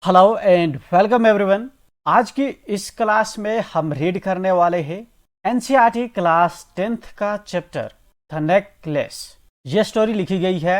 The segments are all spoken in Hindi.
Hello and welcome everyone. आज की इस क्लास में हम रीड करने वाले हैं एनसीईआरटी क्लास 10th का चैप्टर द नेकलेस। ये स्टोरी लिखी गई है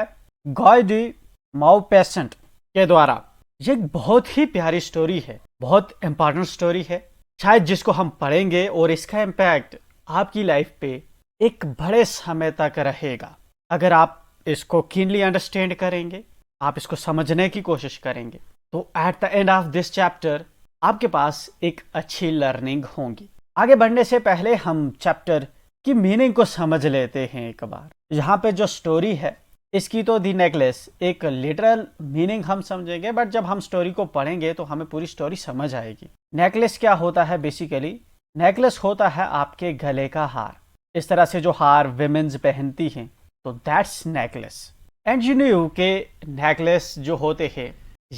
गॉय डी माउपेसेंट के द्वारा। ये एक बहुत ही प्यारी स्टोरी है, बहुत इंपॉर्टेंट स्टोरी है, शायद जिसको हम पढ़ेंगे और इसका इम्पैक्ट आपकी लाइफ पे एक बड़े समय तक रहेगा। अगर आप इसको कीनली अंडरस्टैंड करेंगे, आप इसको समझने की कोशिश करेंगे, तो eight the end of this chapter आपके पास एक अच्छी लर्निंग होगी। आगे बढ़ने से पहले हम चैप्टर की मीनिंग को समझ लेते हैं एक बार। यहाँ पे जो स्टोरी है इसकी तो दी नेकलेस एक लिटरल मीनिंग हम समझेंगे, बट जब हम स्टोरी को पढ़ेंगे तो हमें पूरी स्टोरी समझ आएगी। नेकलेस क्या होता है? बेसिकली नेकलेस होता है आपके गले का हार। इस तरह से जो हार विमेन्स पहनती हैं, तो that's necklace. And you new के नेकलेस जो होते हैं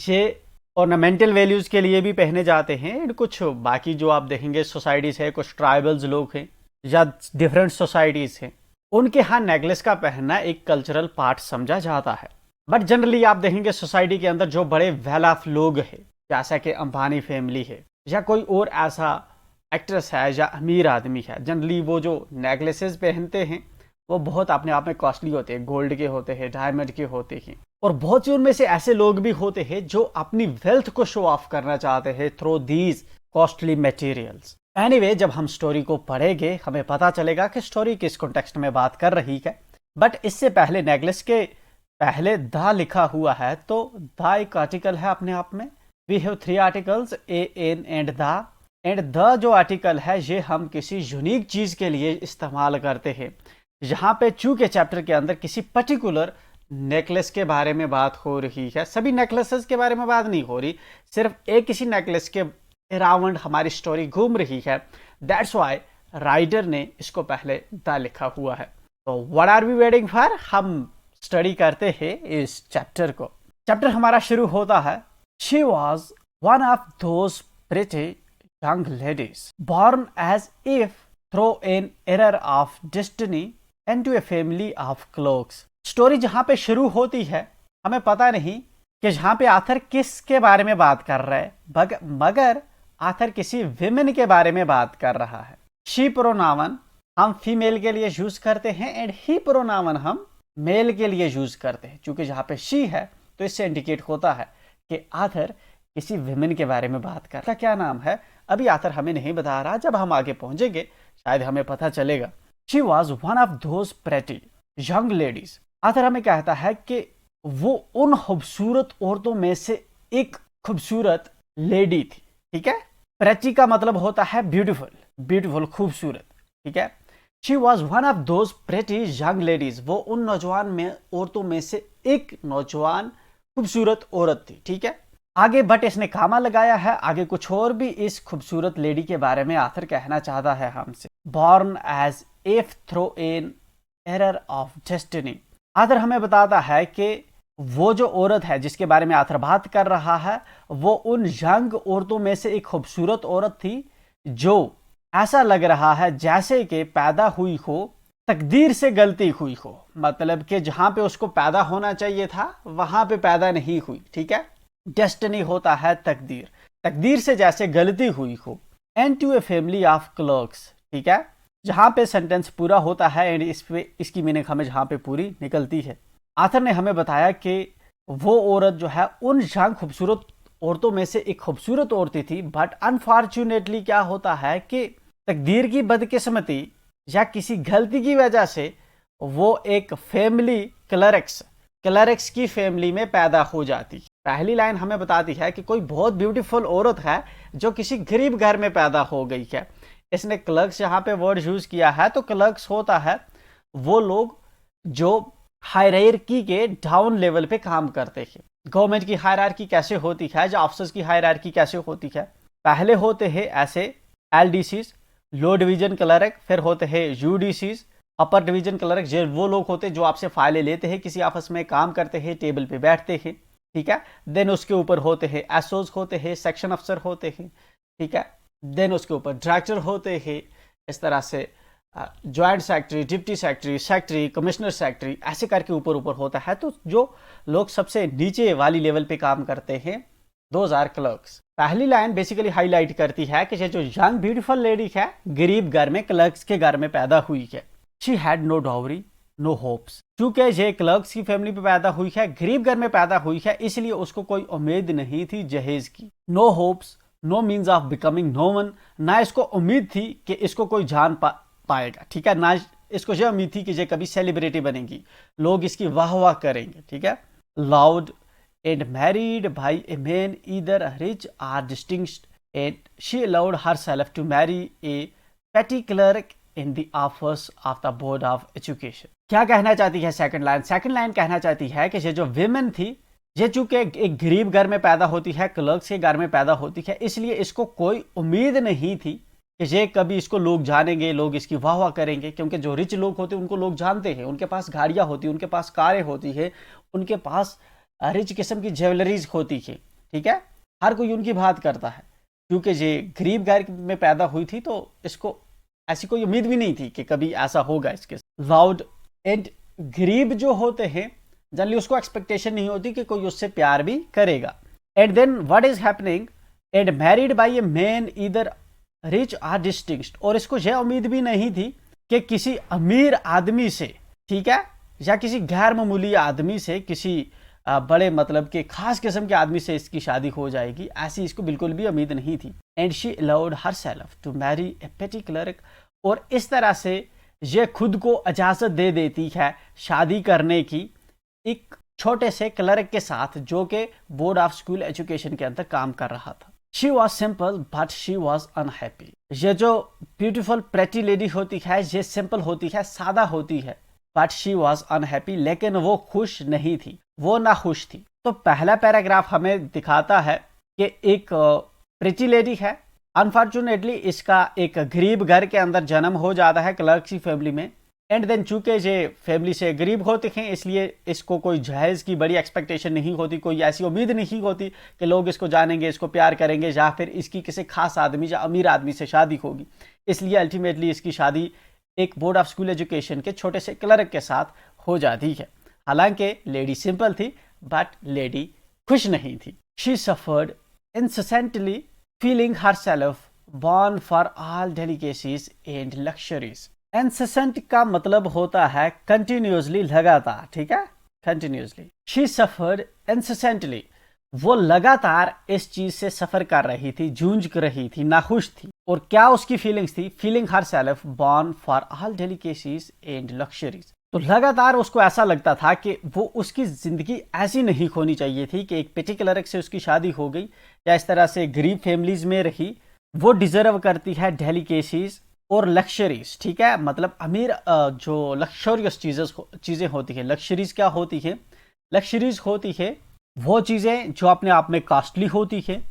ये ऑर्नामेंटल वैल्यूज के लिए भी पहने जाते हैं। एंड कुछ बाकी जो आप देखेंगे सोसाइटीज है, कुछ ट्राइबल्स लोग हैं या डिफरेंट सोसाइटीज हैं, उनके यहाँ नेकलेस का पहनना एक कल्चरल पार्ट समझा जाता है। बट जनरली आप देखेंगे सोसाइटी के अंदर जो बड़े वेल ऑफ लोग हैं, जैसा कि अंबानी फैमिली है या कोई और ऐसा एक्ट्रेस है या अमीर आदमी है, जनरली वो जो नेकलेसेस पहनते हैं वो बहुत अपने आप में कॉस्टली होते हैं, गोल्ड के होते हैं, डायमंड के होते हैं। और बहुत से उनमें से ऐसे लोग भी होते हैं जो अपनी वेल्थ को शो ऑफ करना चाहते हैं through these costly materials. Anyway, जब हम स्टोरी को पढ़ेंगे हमें पता चलेगा कि स्टोरी किस कॉन्टेक्स्ट में बात कर रही है। बट इससे पहले नेकलेस के पहले द लिखा हुआ है, तो द एक आर्टिकल है अपने आप में। We have 3 articles, a, an and the. And the जो आर्टिकल है ये हम किसी यूनिक चीज के लिए इस्तेमाल करते हैं। यहाँ पे चूंकि चैप्टर के अंदर किसी पर्टिकुलर नेकलेस के बारे में बात हो रही है, सभी नेकलेसेस के बारे में बात नहीं हो रही, सिर्फ एक किसी नेकलेस के अराउंड हमारी स्टोरी घूम रही है। दैट्स वाई राइटर ने इसको पहले द लिखा हुआ है। तो what are we waiting for? हम स्टडी करते हैं इस चैप्टर को। चैप्टर हमारा शुरू होता है। She was one of those pretty young ladies born as if through an error of destiny and to a family of clerks. Story जहां पे शुरू होती है हमें पता नहीं कि जहां पे आथर किसके बारे में बात कर रहा है, मगर आथर किसी विमेन के बारे में बात कर रहा है। शी प्रोनाउन हम फीमेल के लिए यूज करते हैं एंड ही प्रोनाउन हम मेल के लिए यूज करते हैं। क्योंकि जहां पे शी है तो इससे इंडिकेट होता है कि आथर किसी विमेन के बारे में बात कर रहा है। क्या नाम है अभी आथर हमें नहीं बता रहा, जब हम आगे पहुंचेंगे शायद हमें पता चलेगा। She was one of those pretty young ladies. Author हमें कहता है कि वो उन खूबसूरत औरतों में से एक खूबसूरत लेडी थी। ठीक है, प्रेटी का मतलब होता है ब्यूटीफुल, ब्यूटीफुल खूबसूरत। ठीक है, she was one of those pretty young ladies. वो उन नौजवान में औरतों में से एक नौजवान खूबसूरत औरत थी। ठीक है, आगे बट इसने कामा लगाया है, आगे कुछ और भी इस खूबसूरत लेडी के बारे में आथर कहना चाहता है हमसे। Born as if through an error of destiny. Author हमें बताता है कि वो जो औरत है जिसके बारे में आथर बात कर रहा है, वो उन यंग औरतों में से एक खूबसूरत औरत थी जो ऐसा लग रहा है जैसे कि पैदा हुई हो, तकदीर से गलती हुई हो। मतलब कि जहां पे उसको पैदा होना चाहिए था वहां पे पैदा नहीं हुई। ठीक है, डेस्टिनी होता है तकदीर, तकदीर से जैसे गलती हुई हो। And to a family of clerks. ठीक है, जहां पे सेंटेंस पूरा होता है एंड इसकी मीनिंग हमें जहां पे पूरी निकलती है। आथर ने हमें बताया कि वो औरत जो है उन यंग खूबसूरत औरतों में से एक खूबसूरत औरत थी। बट अनफॉर्चुनेटली क्या होता है कि तकदीर की बदकिस्मती या किसी गलती की वजह से वो एक फैमिली क्लर्क्स की फैमिली में पैदा हो जाती। पहली लाइन हमें बताती है कि कोई बहुत ब्यूटीफुल औरत है जो किसी गरीब घर में पैदा हो गई है। इसने क्लर्क्स यहाँ पे वर्ड यूज किया है, तो क्लर्क्स होता है वो लोग जो हायरार्की के डाउन लेवल पे काम करते हैं। गवर्नमेंट की हायरार्की कैसे होती है, जो ऑफिसर्स की हायरार्की कैसे होती है? पहले होते हैं ऐसे एलडीसीज, लो डिवीजन क्लर्क, फिर होते हैं यूडीसीज, अपर डिवीजन क्लर्क। जो वो लोग होते हैं जो आपसे फाइलें लेते हैं, किसी ऑफिस में काम करते हैं, टेबल पे बैठते हैं। ठीक है, देन उसके ऊपर होते हैं एसओज होते हैं, सेक्शन अफसर होते हैं। ठीक है, देन उसके ऊपर डायरेक्टर होते हैं। इस तरह से joint secretary, deputy secretary, secretary, commissioner secretary, ऐसे करके ऊपर ऊपर होता है। तो जो लोग सबसे नीचे वाली लेवल पे काम करते हैं दोज आर क्लर्क्स। पहली लाइन बेसिकली हाईलाइट करती है कि ये जो यंग ब्यूटीफुल लेडी है गरीब घर में क्लर्क्स के घर में पैदा हुई है। She had no dowry no hopes. चूंकि ये क्लर्क्स की फैमिली में पैदा हुई है, गरीब घर में पैदा हुई है, इसलिए उसको कोई उम्मीद नहीं थी जहेज की। No hopes, no means of becoming no one. ना इसको उम्मीद थी कि इसको कोई जान पाएगा, ठीक है, ना इसको ये उम्मीद थी कि ये कभी सेलिब्रिटी बनेगी, लोग इसकी वाह वाह करेंगे, ठीक है। Loud and married by a man either rich or distinguished and she allowed herself to marry a petty clerk in the office of the board of education. क्या कहना चाहती है सेकंड लाइन? सेकंड लाइन कहना चाहती है कि ये जो विमेन थी, ये चूंकि एक गरीब घर में पैदा होती है, क्लर्क्स के घर में पैदा होती है, इसलिए इसको कोई उम्मीद नहीं थी कि ये कभी इसको लोग जानेंगे, लोग इसकी वाह वाह करेंगे, क्योंकि जो रिच लोग होते हैं उनको लोग जानते हैं, उनके पास गाड़ियां होती हैं, उनके पास कारें होती है, उनके पास रिच किस्म की ज्वेलरीज होती है, ठीक है, हर कोई उनकी बात करता है। क्योंकि ये गरीब घर में पैदा हुई थी तो इसको ऐसी कोई उम्मीद भी नहीं थी कि कभी ऐसा होगा इसके। लाउड एंड गरीब जो होते हैं जनरली उसको एक्सपेक्टेशन नहीं होती कि कोई उससे प्यार भी करेगा। And then what is happening and married by a man either rich or distinguished. और इसको यह उम्मीद भी नहीं थी कि किसी अमीर आदमी से, ठीक है, या किसी गैर मामूली आदमी से, किसी बड़े मतलब के खास किस्म के आदमी से इसकी शादी हो जाएगी, ऐसी इसको बिल्कुल भी उम्मीद नहीं थी। And she allowed herself to marry a petty clerk. और इस तरह से ये खुद को इजाजत दे देती है शादी करने की एक छोटे से क्लर्क के साथ जो कि बोर्ड ऑफ स्कूल एजुकेशन के अंदर काम कर रहा था। She was simple but she was unhappy. ये जो ब्यूटीफुल प्रेटी लेडी होती है ये सिंपल होती है, सादा होती है, बट शी वॉज अनहैप्पी, लेकिन वो खुश नहीं थी, वो ना खुश थी। तो पहला पैराग्राफ हमें दिखाता है कि एक प्रेटी लेडी है, अनफॉर्चुनेटली इसका एक गरीब घर के अंदर जन्म हो जाता है, क्लर्क की फैमिली में। एंड देन चूंकि ये फैमिली से गरीब होते हैं इसलिए इसको कोई जहेज की बड़ी एक्सपेक्टेशन नहीं होती, कोई ऐसी उम्मीद नहीं होती कि लोग इसको जानेंगे, इसको प्यार करेंगे, या फिर इसकी किसी खास आदमी या अमीर आदमी से शादी होगी। इसलिए अल्टीमेटली इसकी शादी एक बोर्ड ऑफ स्कूल एजुकेशन के छोटे से क्लर्क के साथ हो जाती है। हालांकि लेडी सिंपल थी बट लेडी खुश नहीं थी। She suffered incessantly feeling herself born for all delicacies and luxuries। incessant का मतलब होता है continuously, लगातार, ठीक है, continuously। she suffered incessantly, वो लगातार इस चीज से सफर कर रही थी, जूझ रही थी, नाखुश थी। और क्या उसकी फीलिंग्स थी? feeling herself born for all delicacies and luxuries। तो लगातार उसको ऐसा लगता था कि वो उसकी जिंदगी ऐसी नहीं होनी चाहिए थी कि एक पेटी क्लर्क से उसकी शादी हो गई या इस तरह से गरीब फैमिलीज में रही। वो डिजर्व करती है डेलिकेसीज और लक्शरीज, ठीक है, मतलब अमीर जो लक्शरियस चीजें होती है। लक्शरीज क्या होती है? लक्शरीज होती है वो चीजें जो अपने आप में कॉस्टली होती है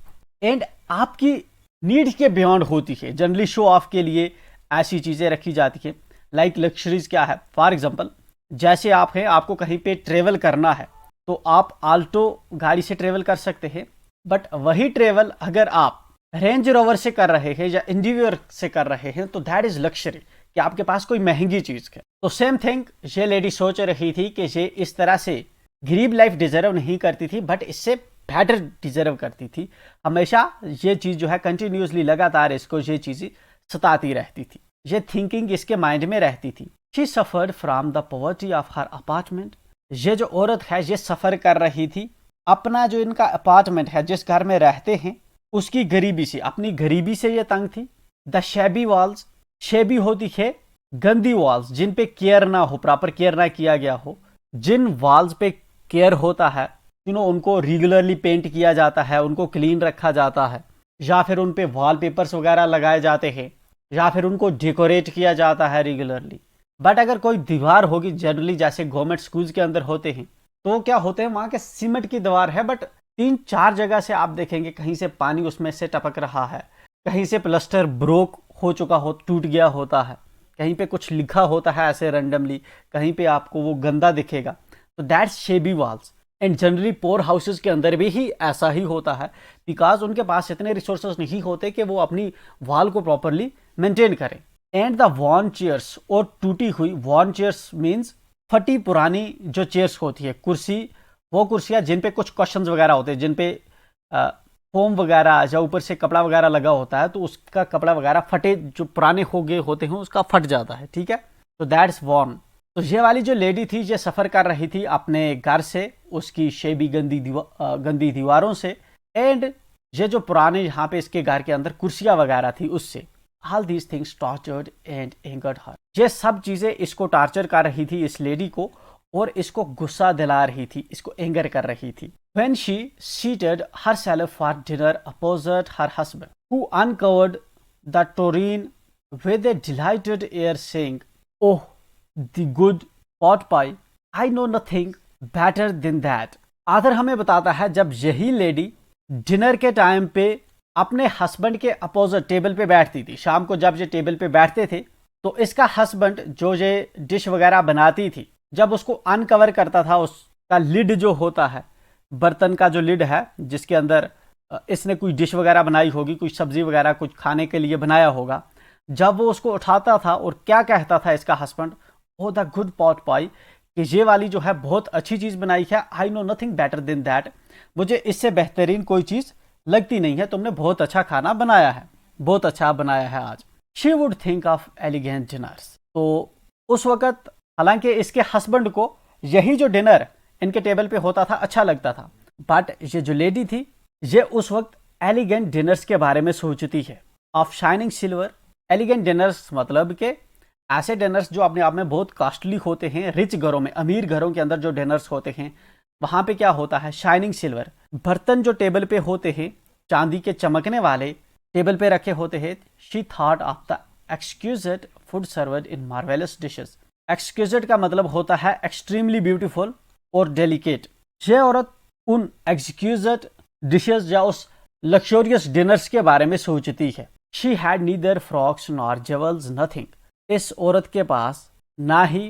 एंड आपकी नीड्स के बियॉन्ड होती है। जनरली शो ऑफ के लिए ऐसी चीजें रखी जाती है। लाइक लक्शरीज क्या है? फॉर एग्जाम्पल जैसे आप हैं, आपको कहीं पे ट्रेवल करना है तो आप आल्टो गाड़ी से ट्रेवल कर सकते हैं, बट वही ट्रेवल अगर आप रेंज रोवर से कर रहे हैं या इंडिवियर से कर रहे हैं तो दैट इज लक्शरी, कि आपके पास कोई महंगी चीज है। तो सेम थिंग ये लेडी सोच रही थी कि ये इस तरह से गरीब लाइफ डिजर्व नहीं करती थी बट इससे बेटर डिजर्व करती थी। हमेशा ये चीज जो है कंटिन्यूसली लगातार इसको ये चीज सताती रहती थी, ये थिंकिंग इसके माइंड में रहती थी। She suffered from the poverty of her apartment. ये जो औरत है ये सफर कर रही थी अपना जो इनका अपार्टमेंट है, जिस घर में रहते हैं, उसकी गरीबी से, अपनी गरीबी से ये तंग थी। द शेबी वॉल्स, शेबी होती है गंदी वॉल्स जिन पे केयर ना हो, प्रॉपर केयर ना किया गया हो। जिन वॉल्स पे केयर होता है उनको रेगुलरली पेंट किया जाता है, उनको क्लीन रखा जाता है, या फिर उन पे वॉलपेपर्स वगैरह लगाए जाते हैं, या फिर उनको डेकोरेट किया जाता है रेगुलरली। बट अगर कोई दीवार होगी, जनरली जैसे गवर्नमेंट स्कूल्स के अंदर होते हैं, तो क्या होते हैं वहां के सीमेंट की दीवार है बट 3-4 जगह से आप देखेंगे कहीं से पानी उसमें से टपक रहा है, कहीं से प्लास्टर ब्रोक हो चुका हो, टूट गया होता है, कहीं पे कुछ लिखा होता है ऐसे रैंडमली, कहीं पे आपको वो गंदा दिखेगा। तो that's shabby walls. And generally poor houses के अंदर भी ही ऐसा ही होता है, बिकॉज उनके पास इतने रिसोर्सेज नहीं होते कि वो अपनी वॉल को प्रॉपरली मेंटेन करें। एंड द वॉर्न चेयर्स, और टूटी हुई, वॉर्न चेयर्स मीन्स फटी पुरानी जो चेयर्स होती है, कुर्सी, वो कुर्सियां जिन पे कुछ क्वेश्चंस वगैरह होते हैं, जिन पे फोम वगैरह या ऊपर से कपड़ा वगैरह लगा होता है तो उसका कपड़ा वगैरह फटे, जो पुराने हो गए होते हैं उसका फट जाता है, ठीक है। तो दैट्स वॉर्न। तो ये वाली जो लेडी थी ये सफ़र कर रही थी अपने घर से, उसकी शेबी गंदी दीवारों से, एंड ये जो पुराने यहाँ पे इसके घर के अंदर कुर्सियाँ वगैरह थी उससे। All these things tortured and angered her. ये सब चीज़ें इसको टॉर्चर कर रही थी, इस लेडी को, और इसको गुस्सा दिला रही थी, इसको एंगर कर रही थी। When she seated herself for dinner opposite her husband, who uncovered the tureen with a delighted air, saying, "Oh, the good pot pie! I know nothing better than that." आदर हमें बताता है जब यही लेडी डिनर के टाइम पे अपने हस्बैंड के अपोजिट टेबल पे बैठती थी। शाम को जब ये टेबल पे बैठते थे तो इसका हस्बैंड जो ये डिश वगैरह बनाती थी, जब उसको अनकवर करता था, उसका लिड जो होता है, बर्तन का जो लिड है जिसके अंदर इसने कोई डिश वगैरह बनाई होगी, कुछ सब्जी वगैरह कुछ खाने के लिए बनाया होगा, जब वो उसको उठाता था और क्या कहता था इसका husband, oh the good pot pie, कि ये वाली जो है बहुत अच्छी चीज़ बनाई है, I no nothing better than that, मुझे इससे बेहतरीन कोई चीज़ लगती नहीं है, तुमने बहुत अच्छा खाना बनाया है, बहुत अच्छा बनाया है आज। She would think of elegant dinners. तो उस वक़्त हालांकि इसके हस्बैंड को यही जो डिनर इनके टेबल पे होता था अच्छा लगता था, बट ये जो लेडी थी ये उस वक्त एलिगेंट डिनर्स के बारे में सोचती है। Of shining silver, elegant dinners मतलब के ऐसे डिनर्स जो अपने आप में बहुत कॉस्टली होते हैं, रिच घरों में, अमीर घरों के अंदर जो डिनर्स होते हैं वहाँ पे क्या होता है, शाइनिंग सिल्वर, बर्तन जो टेबल पे होते हैं चांदी के चमकने वाले टेबल पे रखे होते हैं। She thought of the exquisite food served in marvellous dishes. Exquisite का मतलब होता है एक्सट्रीमली ब्यूटीफुल और डेलिकेट। ये औरत उन एक्सक्यूजेड डिशेस या उस लग्जरियस डिनर्स के बारे में सोचती है। She had neither frocks nor jewels, nothing. इस औरत के पास ना ही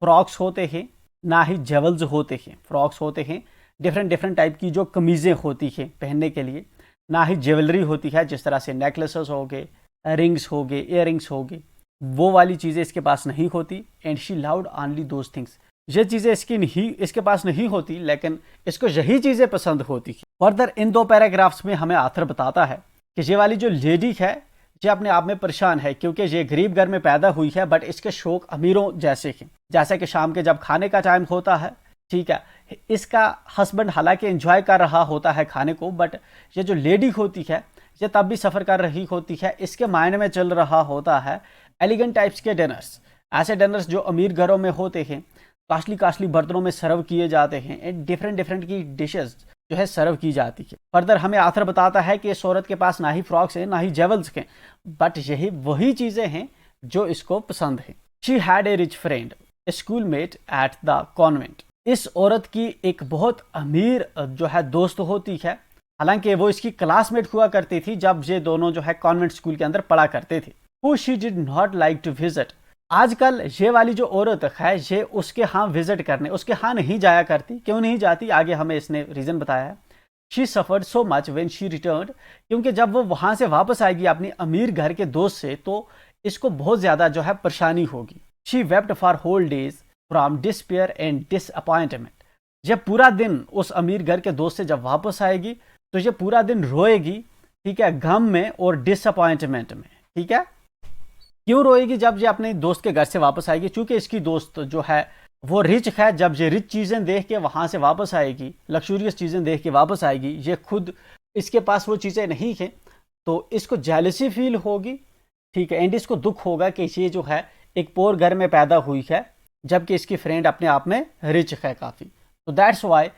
फ्रॉक्स होते हैं ना ही जेवल्स होते हैं। फ्रॉक्स होते हैं डिफरेंट टाइप की जो कमीज़ें होती हैं पहनने के लिए, ना ही ज्वेलरी होती है, जिस तरह से नेकलेसेस हो गए, रिंग्स हो गए, इयर रिंग्स हो गए, वो वाली चीज़ें इसके पास नहीं होती। And she loved only those things, ये चीज़ें इसके पास नहीं होती, लेकिन इसको यही चीज़ें पसंद होती है। फर्दर इन 2 पैराग्राफ्स में हमें आथर बताता है कि ये वाली जो लेडी है ये अपने आप में परेशान है, क्योंकि ये गरीब घर में पैदा हुई है, बट इसके शौक अमीरों जैसे हैं। जैसे कि शाम के जब खाने का टाइम होता है, ठीक है, इसका हस्बैंड हालांकि एंजॉय कर रहा होता है खाने को, बट ये जो लेडी होती है ये तब भी सफ़र कर रही होती है, इसके मायने में चल रहा होता है एलिगेंट टाइप्स के डिनर्स, ऐसे डिनर्स जो अमीर घरों में होते हैं, कास्टली बर्तनों में सर्व किए जाते हैं, एंड डिफरेंट की डिशेस जो है सर्व की जाती है। फर्दर हमें आथर बताता है कि इस औरत के पास ना ही फ्रॉक्स हैं ना ही जेवल्स हैं, बट यही वही चीज़ें हैं जो इसको पसंद है। She had a rich friend, a schoolmate at the convent. इस औरत की एक बहुत अमीर जो है दोस्त होती है, हालांकि वो इसकी क्लासमेट हुआ करती थी जब ये दोनों जो है कॉन्वेंट स्कूल के अंदर पढ़ा करते थे। Who she did not like to visit. आजकल ये वाली जो औरत है ये उसके यहाँ विजिट करने, उसके यहाँ नहीं जाया करती। क्यों नहीं जाती, आगे हमें इसने रीज़न बताया है। She suffered so much when she return, क्योंकि जब वो वहाँ से वापस आएगी अपनी अमीर घर के दोस्त से तो इसको बहुत ज़्यादा जो है परेशानी होगी। She wept for whole days from despair and disappointment. जब पूरा दिन उस अमीर घर के दोस्त से जब वापस आएगी तो ये पूरा दिन रोएगी, ठीक है, गम में और डिसअपॉइंटमेंट में। ठीक है, क्यों रोएगी जब ये अपने दोस्त के घर से वापस आएगी? क्योंकि इसकी दोस्त जो है वो रिच है। जब ये रिच चीज़ें देख के वहाँ से वापस आएगी, लग्जूरियस चीज़ें देख के वापस आएगी, ये खुद इसके पास वो चीज़ें नहीं हैं, तो इसको जेलसी फील होगी, ठीक है, एंड इसको दुख होगा कि ये जो है एक पोर घर में पैदा हुई है जबकि इसकी फ्रेंड अपने आप में रिच है काफ़ी। तो दैट्स वाई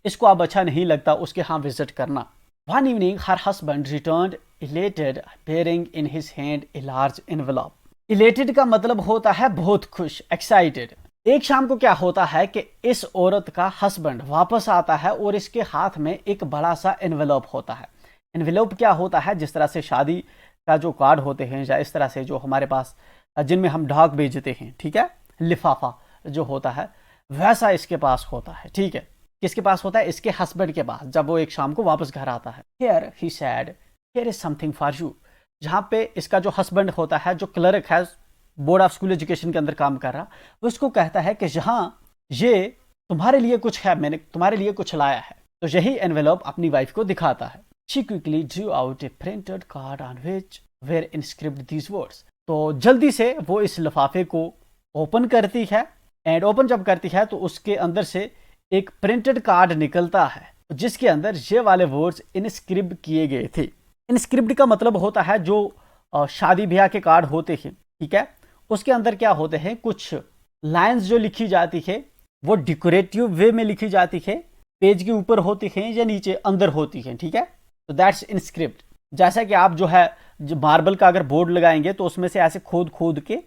इसको अब अच्छा नहीं लगता उसके यहाँ विजिट करना। One evening her husband returned elated bearing in his hand a large envelope. Elated का मतलब होता है बहुत खुश, एक्साइटेड। एक शाम को क्या होता है कि इस औरत का हस्बैंड वापस आता है और इसके हाथ में एक बड़ा सा एनवेलप होता है। एनवेलप क्या होता है, जिस तरह से शादी का जो कार्ड होते हैं या इस तरह से जो हमारे पास जिनमें हम डाक भेजते हैं, ठीक है, लिफाफा जो होता है वैसा इसके पास होता है। ठीक है, किसके पास होता है? इसके हस्बैंड के पास, जब वो एक शाम को वापस घर आता है। Here he sad here is something for you. जहाँ पे इसका जो हस्बैंड होता है, जो क्लर्क है बोर्ड ऑफ स्कूल एजुकेशन के अंदर काम कर रहा, वो इसको कहता है कि यहाँ ये तुम्हारे लिए कुछ है, मैंने तुम्हारे लिए कुछ लाया है। तो यही एनवेलप अपनी वाइफ को दिखाता है। She quickly drew out a printed card on which were inscribed these words. तो जल्दी से वो इस लिफाफे को ओपन करती है एंड ओपन जब करती है तो उसके अंदर से एक प्रिंटेड कार्ड निकलता है जिसके अंदर ये वाले वर्ड्स इनस्क्रिप्ट किए गए थे। इनस्क्रिप्ट का मतलब होता है जो शादी ब्याह के कार्ड होते हैं, ठीक है, उसके अंदर क्या होते हैं, कुछ लाइंस जो लिखी जाती है वो डेकोरेटिव वे में लिखी जाती है, पेज के ऊपर होती हैं या नीचे अंदर होती हैं, ठीक है। तो दैट्स इनस्क्रिप्ट। जैसा कि आप जो है जो मार्बल का अगर बोर्ड लगाएंगे तो उसमें से ऐसे खोद खोद के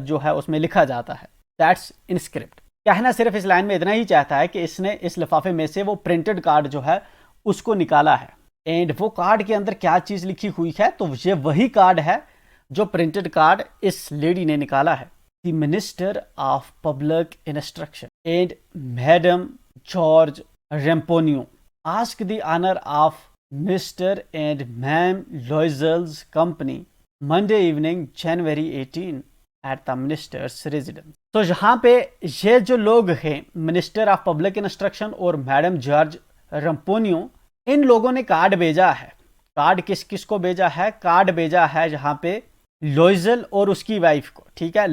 जो है उसमें लिखा जाता है, दैट्स इनस्क्रिप्ट। कहना सिर्फ इस लाइन में इतना ही चाहता है कि इसने इस लिफाफे में से वो प्रिंटेड कार्ड जो है उसको निकाला है एंड वो कार्ड के अंदर क्या चीज लिखी हुई है, तो ये वही कार्ड है जो प्रिंटेड कार्ड इस लेडी ने निकाला है। The minister of public instruction and madam George Ramponneau ask the honour of mister and ma'am Loisels' company Monday evening January 18 at the minister's residence. तो यहाँ पे ये जो लोग हैं मिनिस्टर ऑफ पब्लिक इंस्ट्रक्शन और मैडम जॉर्ज रेम्पोनियो, इन लोगों ने कार्ड भेजा है। कार्ड किस किस को भेजा है? कार्ड भेजा है जहाँ पे लॉइजल और उसकी वाइफ को, ठीक है।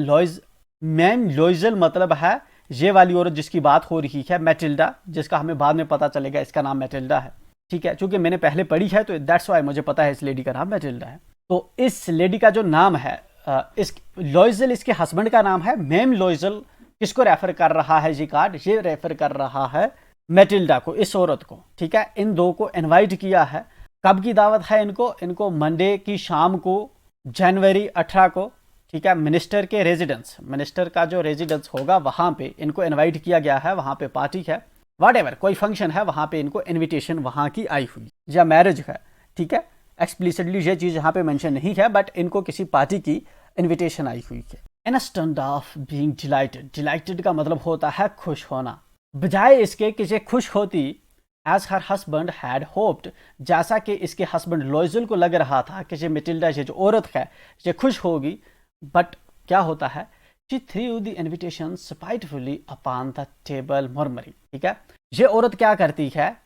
मैम लॉइजल मतलब है ये वाली औरत जिसकी बात हो रही है, मैटिल्डा, जिसका हमें बाद में पता चलेगा इसका नाम मैटिल्डा है, ठीक है। चूंकि मैंने पहले पढ़ी है तो दैट्स वाई मुझे पता है इस लेडी का नाम मैटिल्डा है। तो इस लेडी का जो नाम है इस लॉइजल इसके हस्बैंड का नाम है। मैम लॉइजल किसको रेफर कर रहा है ये कार्ड? ये रेफर कर रहा है मैटिल्डा को, इस औरत को, ठीक है। इन दो को इनवाइट किया है। कब की दावत है इनको मंडे की शाम को जनवरी 18 को, ठीक है, मिनिस्टर के रेजिडेंस, मिनिस्टर का जो रेजिडेंस होगा वहां पे इनको इनवाइट किया गया है। वहां पे पार्टी है, व्हाटएवर कोई फंक्शन है, वहां पे इनको इनविटेशन वहां की आई हुई या मैरिज है, ठीक है। एक्सप्लिसिटली ये चीज यहाँ पे मेंशन नहीं है बट इनको किसी पार्टी की इनविटेशन आई हुई है। Instant of being dilated, dilated का मतलब होता है खुश होना, बजाय इसके कि ये खुश होती as her husband had hoped, जैसा कि इसके हस्बैंड लॉइजल को लग रहा था कि ये मैटिल्डा ये जो औरत है ये खुश होगी, बट क्या होता है, she threw the invitation spitefully upon the table murmuring, ठीक है। ये औरत क्या करती है,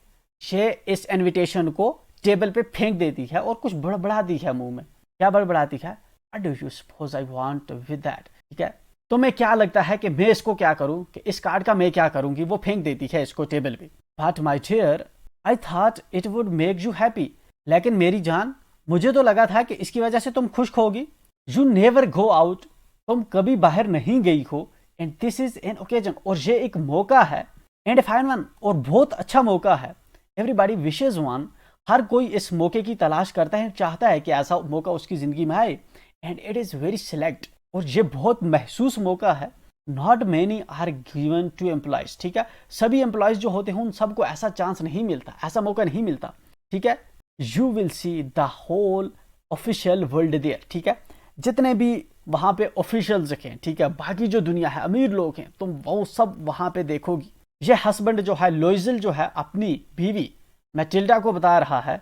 ये इस इनविटेशन को टेबल पे फेंक देती है और कुछ बड़बड़ाती है मुंह में। क्या बड़बड़ाती है? What do you suppose I want with that, ठीक है। तुम्हें क्या लगता है कि मैं इसको क्या करूं, कि इस कार्ड का मैं क्या करूंगी? वो फेंक देती है इसको टेबल पे। But my dear I thought it would make you happy, लेकिन मेरी जान मुझे तो लगा था कि इसकी वजह से तुम खुश होगी। यू नेवर गो आउट, तुम कभी बाहर नहीं गई हो, and this is an occasion, और ये एक मौका है, एंड फाइन वन, और बहुत अच्छा मौका है। एवरीबॉडी विशेज वन, हर कोई इस मौके की तलाश करता है, चाहता है कि ऐसा मौका उसकी जिंदगी में आए, and it is very select, और ये बहुत महसूस मौका है। Not many are given to employees, ठीक है। सभी एम्प्लॉयज जो होते हैं उन सबको ऐसा चांस नहीं मिलता, ऐसा मौका नहीं मिलता, ठीक है। You will see the whole official world there, ठीक है। जितने भी वहां पे ऑफिशियल्स हैं, ठीक है, बाकी जो दुनिया है, अमीर लोग हैं, तुम वो सब वहां पे देखोगी। ये हस्बैंड जो है लॉइजल जो है अपनी बीवी मैटिल्डा को बता रहा है,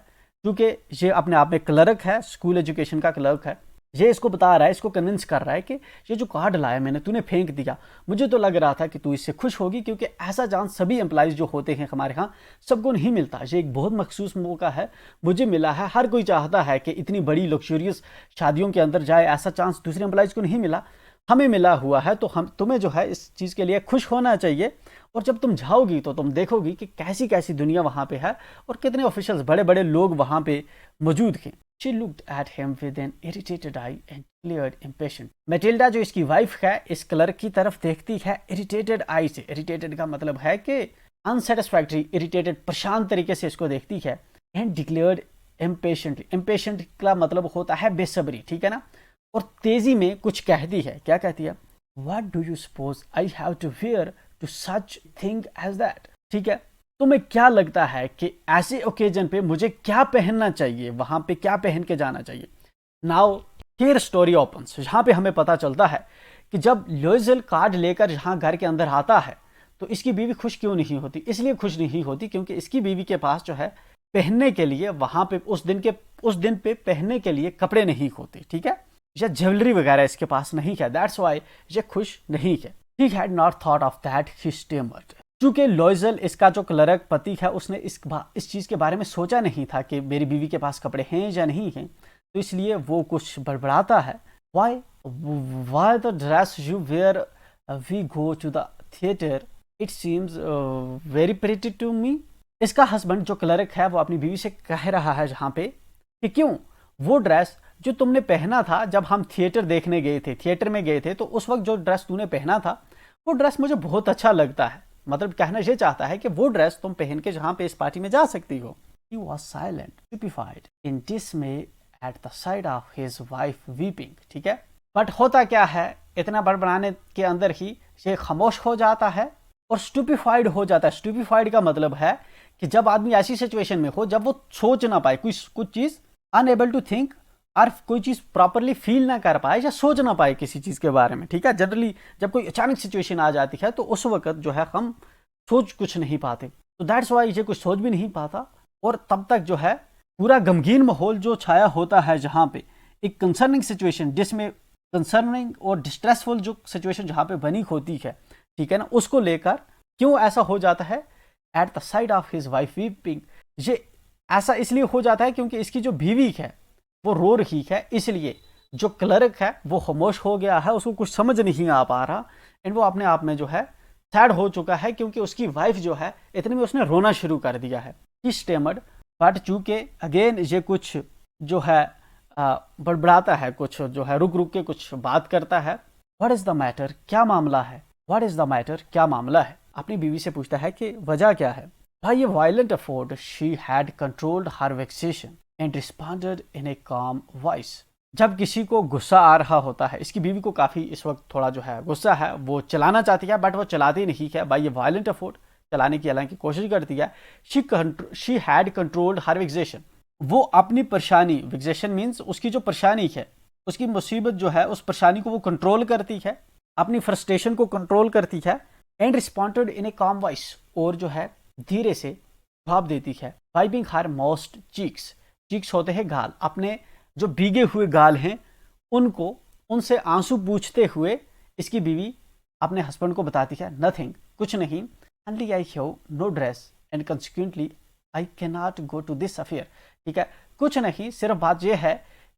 क्योंकि ये अपने आप में क्लर्क है, स्कूल एजुकेशन का क्लर्क है, ये इसको बता रहा है, इसको कन्विंस कर रहा है कि ये जो कार्ड लाया मैंने, तूने फेंक दिया, मुझे तो लग रहा था कि तू इससे खुश होगी, क्योंकि ऐसा चांस सभी एम्प्लॉयज जो होते हैं हमारे यहाँ सबको नहीं मिलता। ये एक बहुत मखसूस मौका है, मुझे मिला है। हर कोई चाहता है कि इतनी बड़ी लग्जरियस शादियों के अंदर जाए, ऐसा चांस दूसरे एम्प्लॉयज को नहीं मिला, हमें मिला हुआ है। तो हम तुम्हें जो है इस चीज़ के लिए खुश होना चाहिए, और जब तुम जाओगी तो तुम देखोगी कि कैसी कैसी दुनिया वहाँ पे है और कितने ऑफिशियल्स, बड़े बड़े लोग वहाँ पे मौजूद हैं। She looked at him with an irritated eye and glared impatient. Matilda जो इसकी वाइफ है इस क्लर्क की तरफ देखती है irritated eye से। irritated का मतलब है कि unsatisfactory, irritated परेशान तरीके से इसको देखती है, and declared impatiently. impatient का मतलब होता है बेसब्री, ठीक है ना, और तेजी में कुछ कहती है। क्या कहती है? What do you suppose I have to wear to such thing as that, ठीक है। तुम्हें क्या लगता है कि ऐसे ओकेजन पे मुझे क्या पहनना चाहिए, वहां पे क्या पहन के जाना चाहिए? Now here story opens. यहाँ पे हमें पता चलता है कि जब लॉइजल कार्ड लेकर यहाँ घर के अंदर आता है तो इसकी बीवी खुश क्यों नहीं होती? इसलिए खुश नहीं होती क्योंकि इसकी बीवी के पास जो है पहनने के लिए वहां पे उस दिन पे पहनने के लिए कपड़े नहीं होते, ठीक है, या ज्वेलरी वगैरह इसके पास नहीं है। दैट्स वाई ये खुश नहीं है। He had not thought of that, he stammered. चूंकि लॉयजल इसका जो क्लर्क पति है उसने इस चीज़ के बारे में सोचा नहीं था कि मेरी बीवी के पास कपड़े हैं या नहीं हैं, तो इसलिए वो कुछ बड़बड़ाता है। Why why the dress you wear we go to the theatre it seems very pretty to me. इसका हस्बैंड जो क्लर्क है वो अपनी बीवी से कह रहा है जहाँ पे कि क्यों वो ड्रेस जो तुमने पहना था जब हम थिएटर देखने गए थे, थिएटर में गए थे, तो उस वक्त जो ड्रेस तूने पहना था वो ड्रेस मुझे बहुत अच्छा लगता है। मतलब कहना ये चाहता है कि वो ड्रेस तुम पहन के जहाँ पे इस पार्टी में जा सकती हो। He was silent, stupefied, in dismay at the sight of his wife weeping। ठीक है, बट होता क्या है, इतना बड़बड़ाने के अंदर ही ये खामोश हो जाता है और स्टूपिफाइड हो जाता है। स्टूपिफाइड का मतलब है कि जब आदमी ऐसी सिचुएशन में हो जब वो सोच ना पाए कुछ चीज, अनएबल टू थिंक, और कोई चीज प्रॉपरली फील ना कर पाए या सोच ना पाए किसी चीज के बारे में। ठीक है, जनरली जब कोई अचानक सिचुएशन आ जाती है तो उस वक्त जो है हम सोच कुछ नहीं पाते, तो दैट्स वाई ये कुछ सोच भी नहीं पाता। और तब तक जो है पूरा गमगीन माहौल जो छाया होता है, जहाँ पे एक कंसर्निंग सिचुएशन, जिसमें कंसर्निंग और डिस्ट्रेसफुल जो सिचुएशन जहाँ पे बनी होती है, ठीक है ना, उसको लेकर क्यों ऐसा हो जाता है। At the side of his wife weeping, ये ऐसा इसलिए हो जाता है क्योंकि इसकी जो बीवी है वो रो रही है, इसलिए जो क्लर्क है वो खामोश हो गया है, उसको कुछ समझ नहीं आ पा रहा, एंड वो अपने आप में जो है सैड हो चुका है क्योंकि उसकी वाइफ जो है इतने में उसने रोना शुरू कर दिया है। स्टेमर्ड, बट चूंकि अगेन ये कुछ जो है बड़बड़ाता है, कुछ जो है रुक रुक के कुछ बात करता है। व्हाट इज द मैटर, क्या मामला है, व्हाट इज द मैटर, क्या मामला है। अपनी बीवी से पूछता है कि वजह क्या है। भाई ये violent effort she had controlled her vexation and responded in a calm voice. जब किसी को गुस्सा आ रहा होता है, इसकी बीवी को काफी इस वक्त थोड़ा जो है गुस्सा है, वो चलाना चाहती है बट वो चलाती नहीं है। भाई ये वायलेंट अफोर्ड चलाने की हालांकि कोशिश करती है। शी हैड कंट्रोल्ड हर वेक्सेशन, वो अपनी परेशानी, वेक्सेशन मीन्स उसकी जो परेशानी है, उसकी मुसीबत जो है, उस परेशानी को वो कंट्रोल करती है, अपनी फ्रस्ट्रेशन को कंट्रोल करती है। And responded in a calm voice, और जो है धीरे से जवाब देती है। वाइपिंग हर मोस्ट चीक्स, चीक्स होते हैं गाल, अपने जो भीगे हुए गाल हैं उनको, उनसे आंसू पूछते हुए इसकी बीवी अपने हस्बैंड को बताती है, नथिंग, कुछ नहीं, only I have no dress and consequently I can not go to this affair. ठीक है, कुछ नहीं, सिर्फ बात यह है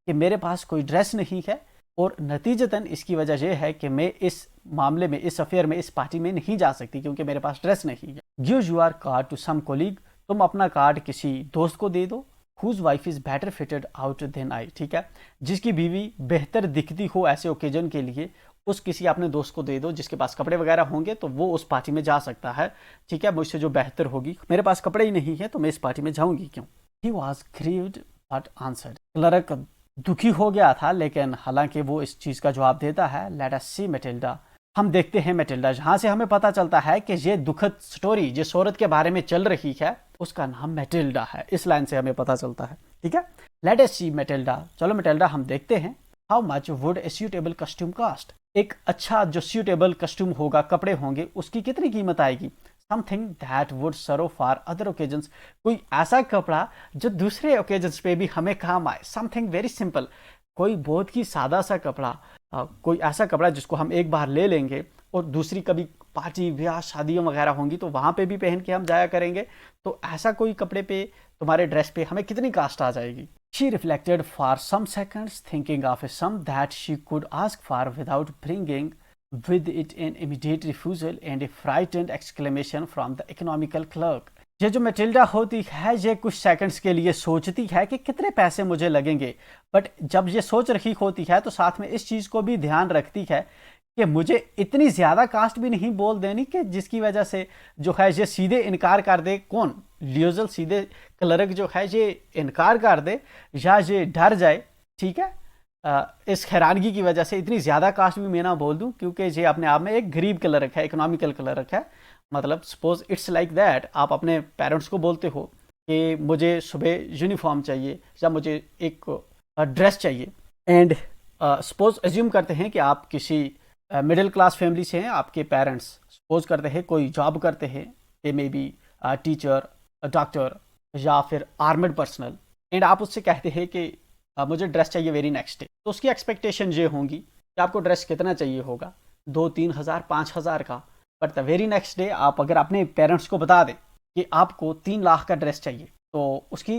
कि मेरे पास कोई ड्रेस नहीं है और नतीजतन इसकी वजह यह है कि मैं इस मामले में, इस अफेयर में, इस पार्टी में नहीं जा सकती क्योंकि मेरे पास ड्रेस नहीं है। Give your card to some colleague, तुम अपना कार्ड किसी दोस्त को दे दो। Whose wife is better fitted out than I, ठीक है, जिसकी बीवी बेहतर दिखती हो ऐसे ओकेजन के लिए, उस किसी अपने दोस्त को दे दो जिसके पास कपड़े वगैरह होंगे तो वो उस पार्टी में जा सकता है। ठीक है, मुझसे जो बेहतर होगी, मेरे पास कपड़े ही नहीं है तो मैं इस पार्टी में जाऊंगी क्यों। He was grieved but answered, clerk दुखी हो गया था लेकिन हालांकि वो इस चीज का जवाब देता है। लेट अस सी मैटिल्डा, हम देखते हैं मैटिल्डा, जहां से हमें पता चलता है कि ये दुखद स्टोरी जिस औरत के बारे में चल रही है उसका नाम मैटिल्डा है। इस लाइन से हमें पता चलता है। ठीक है, लेट अस सी मैटिल्डा, चलो मैटिल्डा हम देखते हैं। How much would a suitable costume cost, एक अच्छा जो सूटेबल कस्ट्यूम होगा, कपड़े होंगे, उसकी कितनी कीमत आएगी। Something that would serve for other occasions, कोई ऐसा कपड़ा जो दूसरे ओकेजन्स पे भी हमें काम आए। समथिंग वेरी सिंपल, कोई बहुत ही सादा सा कपड़ा, कोई ऐसा कपड़ा जिसको हम एक बार ले लेंगे और दूसरी कभी पार्टी ब्याह शादियों वगैरह होंगी तो वहाँ पे भी पहन के हम जाया करेंगे। तो ऐसा कोई कपड़े पे, तुम्हारे ड्रेस पे हमें कितनी कास्ट आ जाएगी। She reflected for some seconds, thinking of a sum that she could ask for without bringing with it an immediate refusal and a frightened exclamation from the economical clerk. ये जो मैटिल्डा होती है ये कुछ सेकंड्स के लिए सोचती है कि कितने पैसे मुझे लगेंगे, बट जब ये सोच रही होती है तो साथ में इस चीज़ को भी ध्यान रखती है कि मुझे इतनी ज़्यादा कास्ट भी नहीं बोल देनी कि जिसकी वजह से जो है ये सीधे इनकार कर दे। कौन, लियोजल सीधे क्लर्क जो है ये इनकार कर दे या ये डर जाए। ठीक है, इस हैरानगी की वजह से इतनी ज़्यादा कास्ट भी मैं ना बोल दूं क्योंकि ये अपने आप में एक गरीब क्लर्क है, इकोनॉमिकल क्लर्क है। मतलब सपोज इट्स लाइक दैट, आप अपने पेरेंट्स को बोलते हो कि मुझे सुबह यूनिफॉर्म चाहिए या मुझे एक ड्रेस चाहिए, एंड सपोज एज्यूम करते हैं कि आप किसी मिडिल क्लास फैमिली से हैं, आपके पेरेंट्स सपोज करते हैं कोई जॉब करते हैं, दे मे बी टीचर, डॉक्टर या फिर आर्मड पर्सनल, एंड आप उससे कहते हैं कि मुझे ड्रेस चाहिए वेरी नेक्स्ट डे। तो उसकी एक्सपेक्टेशन ये होंगी कि आपको ड्रेस कितना चाहिए होगा, 2-3 हज़ार 5 हज़ार का, but the very next day आप अगर अपने पेरेंट्स को बता दें कि आपको 3 लाख का ड्रेस चाहिए, तो उसकी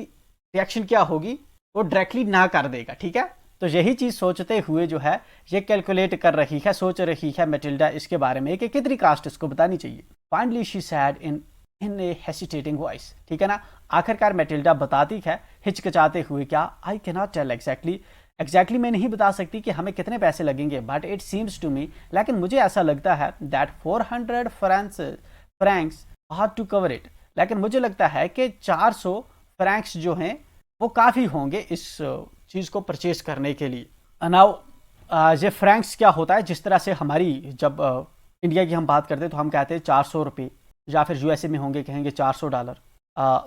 रिएक्शन क्या होगी? वो डायरेक्टली ना कर देगा, ठीक है। तो यही चीज़ सोचते हुए जो है ये कैलकुलेट कर रही है, सोच रही है मैटिल्डा इसके बारे में कि कितनी कास्ट इसको बतानी चाहिए। Finally she said in A हेसिटेटिंग voice, ठीक है ना। आखिरकार मैटिल्डा बताती है हिचकिचाते हुए, क्या I can not tell exactly मैं नहीं बता सकती कि हमें कितने पैसे लगेंगे, but it seems to me, लेकिन मुझे ऐसा लगता है that 400 francs are to cover it, लेकिन मुझे लगता है कि 400 फ्रैंक्स जो हैं वो काफ़ी होंगे इस चीज़ को परचेज करने के लिए। नाउ ये फ्रैंक्स क्या होता है, जिस तरह से हमारी जब इंडिया की हम बात करते हैं तो हम कहते हैं 400 रुपये, या फिर यूएसए में होंगे कहेंगे $400,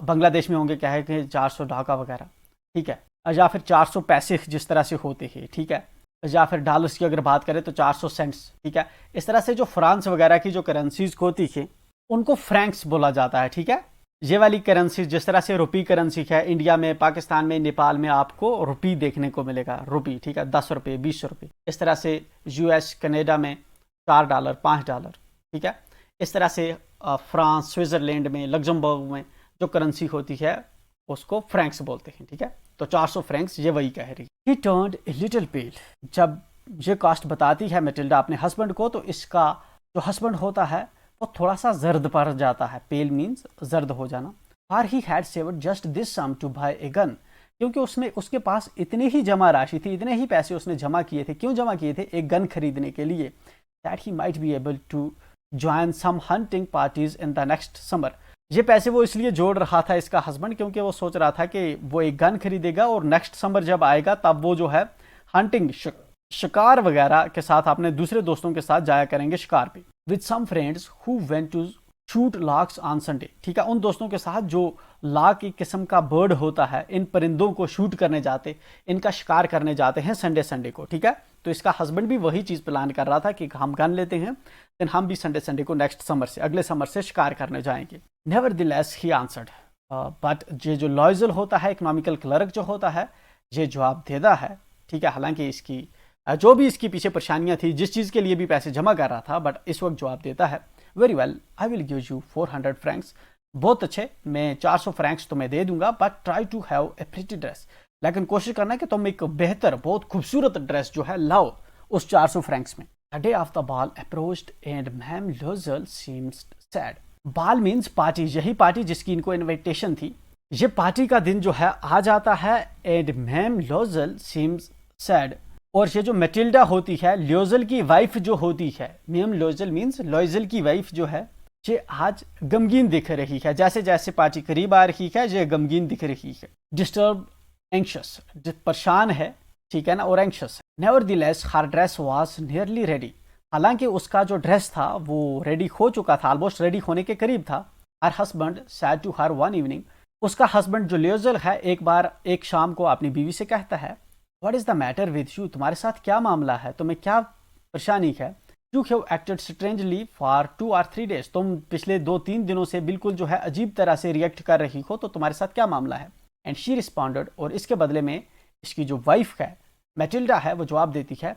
बांग्लादेश में होंगे कहेंगे 400 ढाका वगैरह, ठीक है, या फिर 400 पैसे जिस तरह से होते हैं, ठीक है, या फिर डॉलर्स की अगर बात करें तो 400 सेंट्स, ठीक है। इस तरह से जो फ्रांस वगैरह की जो करेंसीज होती है उनको फ्रैंक्स बोला जाता है, ठीक है। ये वाली करेंसी जिस तरह से रुपी करेंसी है, इंडिया में, पाकिस्तान में, नेपाल में आपको रुपी देखने को मिलेगा, रुपी, ठीक है, 10 रुपये, 20 रुपये। इस तरह से यूएस कनाडा में $4, $5, ठीक है। इस तरह से फ्रांस, स्विट्जरलैंड में, लग्जमबर्ग में जो करेंसी होती है उसको फ्रैंक्स बोलते हैं, ठीक है। तो 400 फ्रैंक्स ये वही कह रही। ही टर्न्ड ए लिटिल पेल, जब ये कॉस्ट बताती है मैटिल्डा अपने हस्बैंड को, तो इसका जो हस्बैंड होता है वो थोड़ा सा जर्द पड़ जाता है। पेल मीन्स जर्द हो जाना। For he had saved just this sum to buy a gun, क्योंकि उसके पास इतनी ही जमा राशि थी, इतने ही पैसे उसने जमा किए थे। क्यों जमा किए थे? एक गन खरीदने के लिए। That he might be able to join some hunting parties in the next summer. ये पैसे वो इसलिए जोड़ रहा था इसका हस्बैंड, क्योंकि वो सोच रहा था कि वो एक गन खरीदेगा और नेक्स्ट समर जब आएगा तब वो जो है हंटिंग, शिकार वगैरह के साथ अपने दूसरे दोस्तों के साथ जाया करेंगे शिकार पे। With some friends who went to shoot larks on Sunday, ठीक है, उन दोस्तों के साथ जो लार्क एक किस्म का बर्ड होता है, इन परिंदों को शूट करने जाते, इनका शिकार करने जाते हैं संडे को, ठीक है। तो इसका हस्बैंड भी वही चीज़ प्लान कर रहा था कि हम गन लेते हैं, देन हम भी संडे को नेक्स्ट समर से, अगले समर से शिकार करने जाएंगे। नेवरदलेस ही आंसर्ड, बट ये जो लॉयजल होता है, इकोनॉमिकल क्लर्क जो होता है, ये जवाब देता है, ठीक है। हालांकि इसकी जो भी इसकी पीछे परेशानियां थी, जिस चीज़ के लिए भी पैसे जमा कर रहा था, बट इस वक्त जवाब देता है, very well, I will give you 400 francs, बहुत अच्छे, मैं 400 फ्रैंक्स तुम्हें दे दूंगा, but try to have a pretty dress, लेकिन कोशिश करना कि तुम एक बेहतर, बहुत खूबसूरत ड्रेस जो है लाओ उस 400 फ्रैंक्स में। The day of the ball approached and ma'am Loisel seems sad. Ball means party, यही पार्टी जिसकी इनको इन्विटेशन थी। ये पार्टी का दिन जो है आ जाता है, and ma'am Loisel seems sad, और ये जो मैटिल्डा होती है, ल्योजल की वाइफ जो होती है, मैम लोजल मीन्स लॉयजल की वाइफ जो है, ये आज गमगीन दिख रही है। जैसे जैसे पार्टी करीब आ रही है ये गमगीन दिख रही है। डिस्टर्ब, एंक्शस, परेशान है, ठीक है ना, और anxious. Nevertheless her dress was nearly ready, हालांकि उसका जो ड्रेस था वो रेडी हो चुका था, ऑलमोस्ट रेडी होने के करीब था। Her husband said to her one evening, उसका हस्बैंड जो ल्योजल है एक शाम को अपनी बीवी से कहता है, what is the matter with you, तुम्हारे साथ क्या मामला है, तुम्हें क्या परेशानी है। You have acted strangely for 2 or 3 days, तुम पिछले 2-3 दिनों से बिल्कुल जो है अजीब तरह से रिएक्ट कर रही हो, तो तुम्हारे साथ क्या मामला है। एंड शी रिस्पॉन्डेड, और इसके बदले में इसकी जो वाइफ है मैटिल्डा है वो जवाब देती है,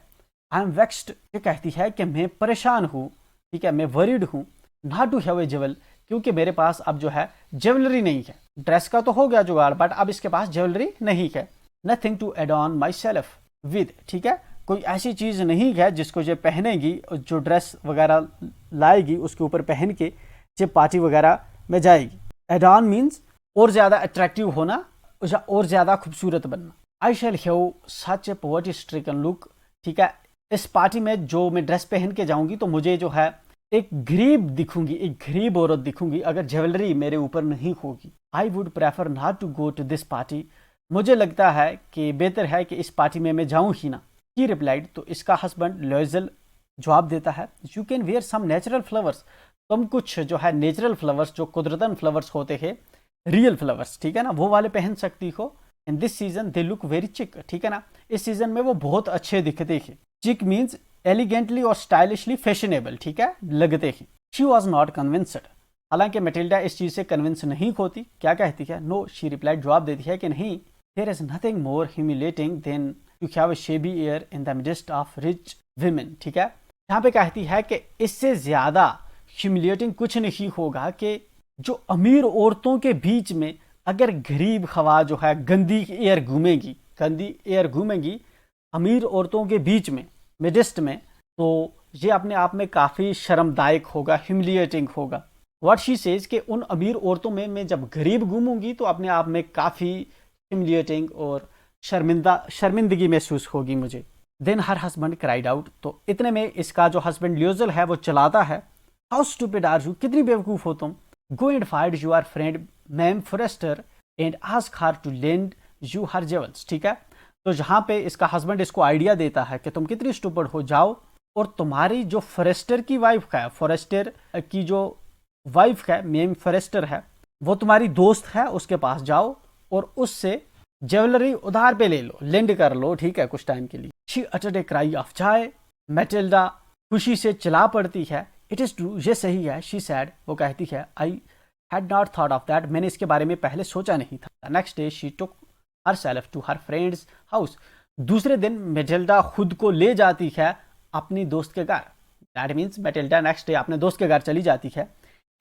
आई एम वेक्स्ड, ये कहती है कि मैं परेशान हूँ, ठीक है, मैं वरीड हूँ, not to have a jewel, क्योंकि मेरे पास अब जो है ज्वेलरी नहीं है। ड्रेस का तो हो गया जुगाड़, बट अब इसके पास ज्वेलरी नहीं है। Nothing to add on myself with, ठीक है, कोई ऐसी चीज़ नहीं है जिसको ये पहनेगी, जो ड्रेस वगैरह लाएगी उसके ऊपर पहन के ये पार्टी वगैरह में जाएगी। एड ऑन मीन्स और ज़्यादा अट्रैक्टिव होना या और ज़्यादा खूबसूरत बनना। I shall have such a poverty stricken look, ठीक है, इस पार्टी में जो मैं ड्रेस पहन के जाऊंगी तो मुझे जो है एक गरीब दिखूंगी, एक गरीब औरत दिखूंगी अगर ज्वेलरी मेरे ऊपर नहीं होगी। I would prefer not to go to this party, मुझे लगता है कि बेहतर है कि इस पार्टी में मैं जाऊं ही ना। ही रिप्लाइड, तो इसका हस्बैंड लॉयजल जवाब देता है, you can wear some natural flowers, तुम कुछ जो है नेचुरल फ्लावर्स, जो कुदरतन फ्लावर्स होते हैं, रियल फ्लावर्स, ठीक है ना, वो वाले पहन सकती हो। In this season they look very चिक, ठीक है ना, इस सीजन में वो बहुत अच्छे दिखते हैं। चिक मीन्स एलिगेंटली और स्टाइलिशली फैशनेबल, ठीक है, लगते हैं। शी वॉज नॉट कन्विंस्ड, हालांकि मैटिल्डा इस चीज़ से कन्विंस नहीं होती। क्या कहती है? नो, शी रिप्लाइड, जवाब देती है कि नहीं, there is nothing more humiliating than to have a shabby air in the midst of rich women, ठीक है। यहाँ पे कहती है कि इससे ज़्यादा ह्यूमिलिएटिंग कुछ नहीं होगा कि जो अमीर औरतों के बीच में अगर गरीब हवा जो है गंदी एयर घूमेगी अमीर औरतों के बीच में मिडिस्ट में, तो ये अपने आप में काफ़ी शर्मदायक होगा, ह्यूमिलिएटिंग होगा। व्हाट शी सेज कि उन अमीर औरतों में मैं जब गरीब घूमूंगी तो अपने आप में काफ़ी ह्यूमिलिएटिंग और शर्मिंदगी महसूस होगी मुझे। Then her husband cried out, तो इतने में इसका जो हस्बैंड ल्यूजल है वो चलाता है, हाउ स्टूपिड आर यू, कितनी बेवकूफ़ हो तुम, go and find your friend ma'am Forestier and ask her to lend you her jewels. ठीक है, तो जहाँ पे इसका हस्बैंड इसको आइडिया देता है कि तुम कितनी स्टूपिड हो, जाओ और तुम्हारी जो फॉरेस्टर की वाइफ है, फॉरेस्टर की जो वाइफ है मैम फॉरेस्टर है, वो तुम्हारी दोस्त है, उसके पास जाओ और उससे ज्वेलरी उधार पे ले लो, लेंड कर लो, ठीक है, कुछ टाइम के लिए। She uttered A cry of Joy, Matilda खुशी से चिल्ला पड़ती है, इट इज़ ट्रू, ये सही है, शी सैड, वो कहती है, I had not thought of that, मैंने इसके बारे में पहले सोचा नहीं था। Next day she took herself to her friend's house, दूसरे दिन मैटिल्डा खुद को ले जाती है अपनी दोस्त के घर, that means Matilda next day अपने दोस्त के घर चली जाती है,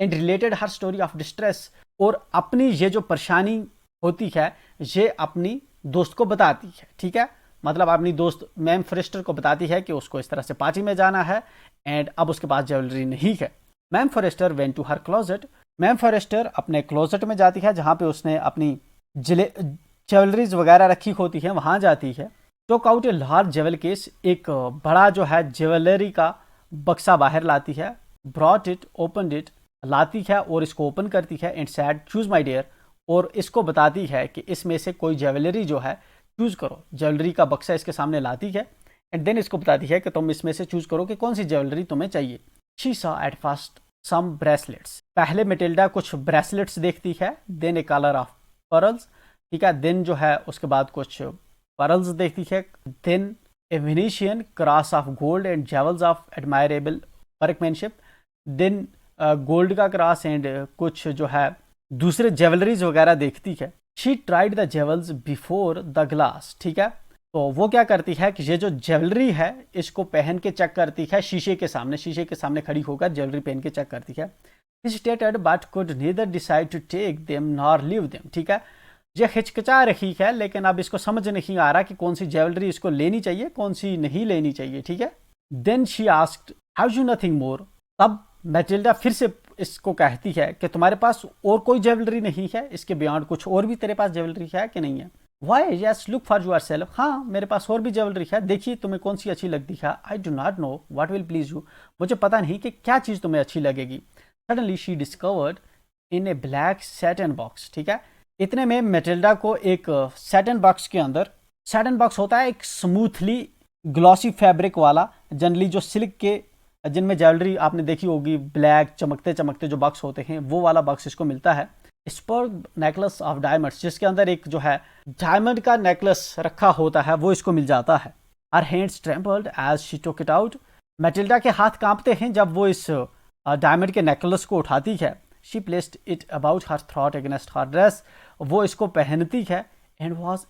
and related her story of distress, और अपनी ये जो परेशानी होती है ये अपनी दोस्त को बताती है। ठीक है, मतलब अपनी दोस्त मैम फॉरेस्टर को बताती है कि उसको इस तरह से पार्टी में जाना है एंड अब उसके पास ज्वेलरी नहीं है। Ma'am Forestier went to her closet, ma'am Forestier अपने क्लोजेट में जाती है जहाँ पे उसने अपनी ज्वेलरीज वगैरह रखी होती है, वहाँ जाती है। Took out a large jewel case, एक बड़ा जो है ज्वेलरी का बक्सा बाहर लाती है, ब्रॉट इट, ओपन इट, लाती है और इसको ओपन करती है, and said choose my dear, और इसको बताती है कि इसमें से कोई ज्वेलरी जो है चूज करो। ज्वेलरी का बक्सा इसके सामने लाती है एंड देन इसको बताती है कि तुम इसमें से चूज करो कि कौन सी ज्वेलरी तुम्हें चाहिए। She saw at first some bracelets, पहले मैटिल्डा कुछ ब्रेसलेट्स देखती है, then a collar of pearls, ठीक है, देन जो है उसके बाद कुछ पर्ल्स देखती है, then a Venetian cross of gold and jewels of admirable workmanship, then gold का क्रॉस एंड कुछ जो है दूसरे ज्वेलरीज वगैरह देखती है। She tried the jewels before the glass, ठीक है, तो वो क्या करती है कि ये जो ज्वेलरी है इसको पहन के चेक करती है शीशे के सामने खड़ी होकर ज्वेलरी पहन के चेक करती है। Hesitated but could neither decide to take them nor leave them, ठीक है, ये हिचकिचा रही है लेकिन अब इसको समझ नहीं आ रहा कि कौन सी ज्वेलरी इसको लेनी चाहिए कौन सी नहीं लेनी चाहिए। ठीक है, then she asked have you nothing more, तब मैटिल्डा फिर से इसको कहती है कि तुम्हारे पास और कोई ज्वेलरी नहीं है, इसके बियॉन्ड कुछ और भी तेरे पास ज्वेलरी है कि नहीं है। Why yes look for yourself, हाँ मेरे पास और भी ज्वेलरी है, देखिए तुम्हें कौन सी अच्छी लगती है। I do not know what will please you, मुझे पता नहीं कि क्या चीज़ तुम्हें अच्छी लगेगी। Suddenly she discovered in a black satin box, ठीक है, इतने में मैटिल्डा को एक सैटन बॉक्स के अंदर, सैटन बॉक्स होता है एक स्मूथली ग्लॉसी फैब्रिक वाला, जनरली जो सिल्क के जिनमें ज्वेलरी आपने देखी होगी ब्लैक चमकते चमकते जो बॉक्स होते हैं वो वाला बॉक्स इसको मिलता है। स्पर्ल नेकलेस ऑफ डायमंड्स, जिसके अंदर एक जो है डायमंड का नेकलेस रखा होता है वो इसको मिल जाता है। Her hands trembled as she took it out, Matilda के हाथ कांपते हैं जब वो इस डायमंड के नेकलेस को उठाती है। She placed it about her throat against her dress, वो इसको पहनती है एंड वॉज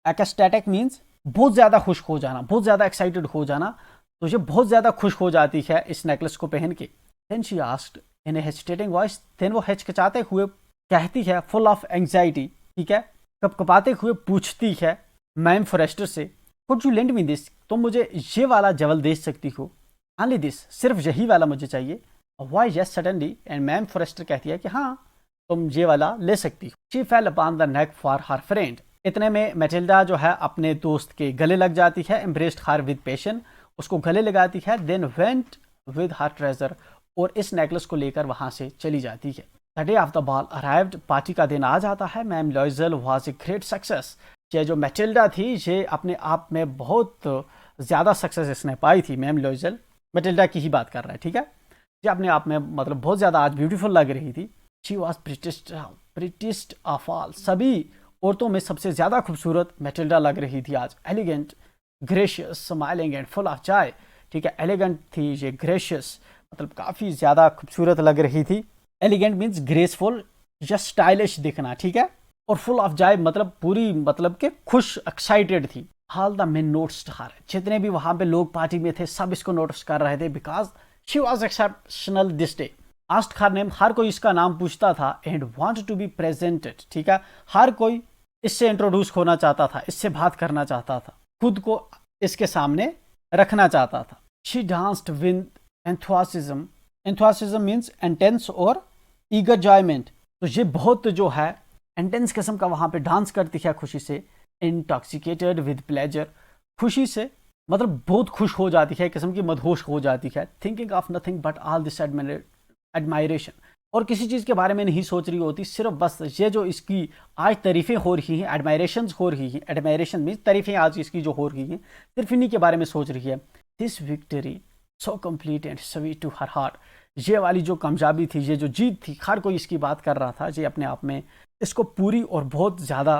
एक्सटैटिक मीन्स बहुत ज़्यादा खुश हो जाना, बहुत ज़्यादा एक्साइटेड हो जाना, तो ये बहुत ज़्यादा खुश हो जाती है इस नेकलेस को पहन के। Then she asked in a hesitating voice, then वो हिचकिचाते हुए कहती है फुल ऑफ एंग्जाइटी, ठीक है, कपकपाते हुए पूछती है मैम फॉरेस्टर से, could you lend me this, तुम मुझे ये वाला ज्वेल दे सकती हो, ओनली दिस, सिर्फ यही वाला मुझे चाहिए। Why yes suddenly, and ma'am Forestier कहती है कि हाँ तुम ये वाला ले सकती हो। She fail upon the neck for her friend, इतने में मैटिल्डा जो है अपने दोस्त के गले लग जाती है, एम्ब्रेस्ड हर विद पैशन, उसको गले लगाती है, then went with her treasure, और इस नेकलेस को लेकर वहां से चली जाती है। The day of the ball arrived, party का दिन आ जाता है। Ma'am लॉयजल was a great success, ये जो मैटिल्डा थी ये अपने आप में बहुत ज़्यादा सक्सेस इसने पाई थी। मैम लॉयजल मैटिल्डा की ही बात कर रहा है, ठीक है, ये अपने आप में मतलब बहुत ज़्यादा आज ब्यूटीफुल लग रही थी। शी वॉज प्रिटिस्ट ऑफ ऑल, सभी औरतों में सबसे ज़्यादा खूबसूरत मैटिल्डा लग रही थी आज। Elegant, gracious, smiling and full of joy, ठीक है, एलिगेंट थी ये, ग्रेशियस मतलब काफ़ी ज़्यादा खूबसूरत लग रही थी। एलिगेंट मीन्स ग्रेसफुल या स्टाइलिश दिखना, ठीक है, और फुल ऑफ जॉय मतलब पूरी मतलब के खुश एक्साइटेड थी। ऑल द मेन नोट्स हर, जितने भी वहाँ पे लोग पार्टी में थे सब इसको नोटिस कर रहे थे, because she was exceptional this day, asked her name, हर कोई इसका नाम पूछता था, and want to be presented, ठीक है, हर कोई इससे इंट्रोड्यूस होना चाहता था, इससे बात करना चाहता था, खुद को इसके सामने रखना चाहता था। She danced with enthusiasm, enthusiasm means intense और ईगर जॉयमेंट, तो ये बहुत जो है इंटेंस किस्म का वहां पे डांस करती है खुशी से। इंटॉक्सिकेटेड विद प्लेजर, खुशी से मतलब बहुत खुश हो जाती है, किस्म की मदहोश हो जाती है। Thinking of nothing but all this admiration, और किसी चीज़ के बारे में नहीं सोच रही होती, सिर्फ बस ये जो इसकी आज तारीफ़ें हो रही हैं, एडमायरेशन हो रही हैं, एडमायरेशन मीन्स तारीफ़ें आज इसकी जो हो रही हैं, सिर्फ इन्हीं के बारे में सोच रही है। This victory so complete and sweet to her heart, ये वाली जो कामयाबी थी, ये जो जीत थी, हर कोई इसकी बात कर रहा था, ये अपने आप में इसको पूरी और बहुत ज़्यादा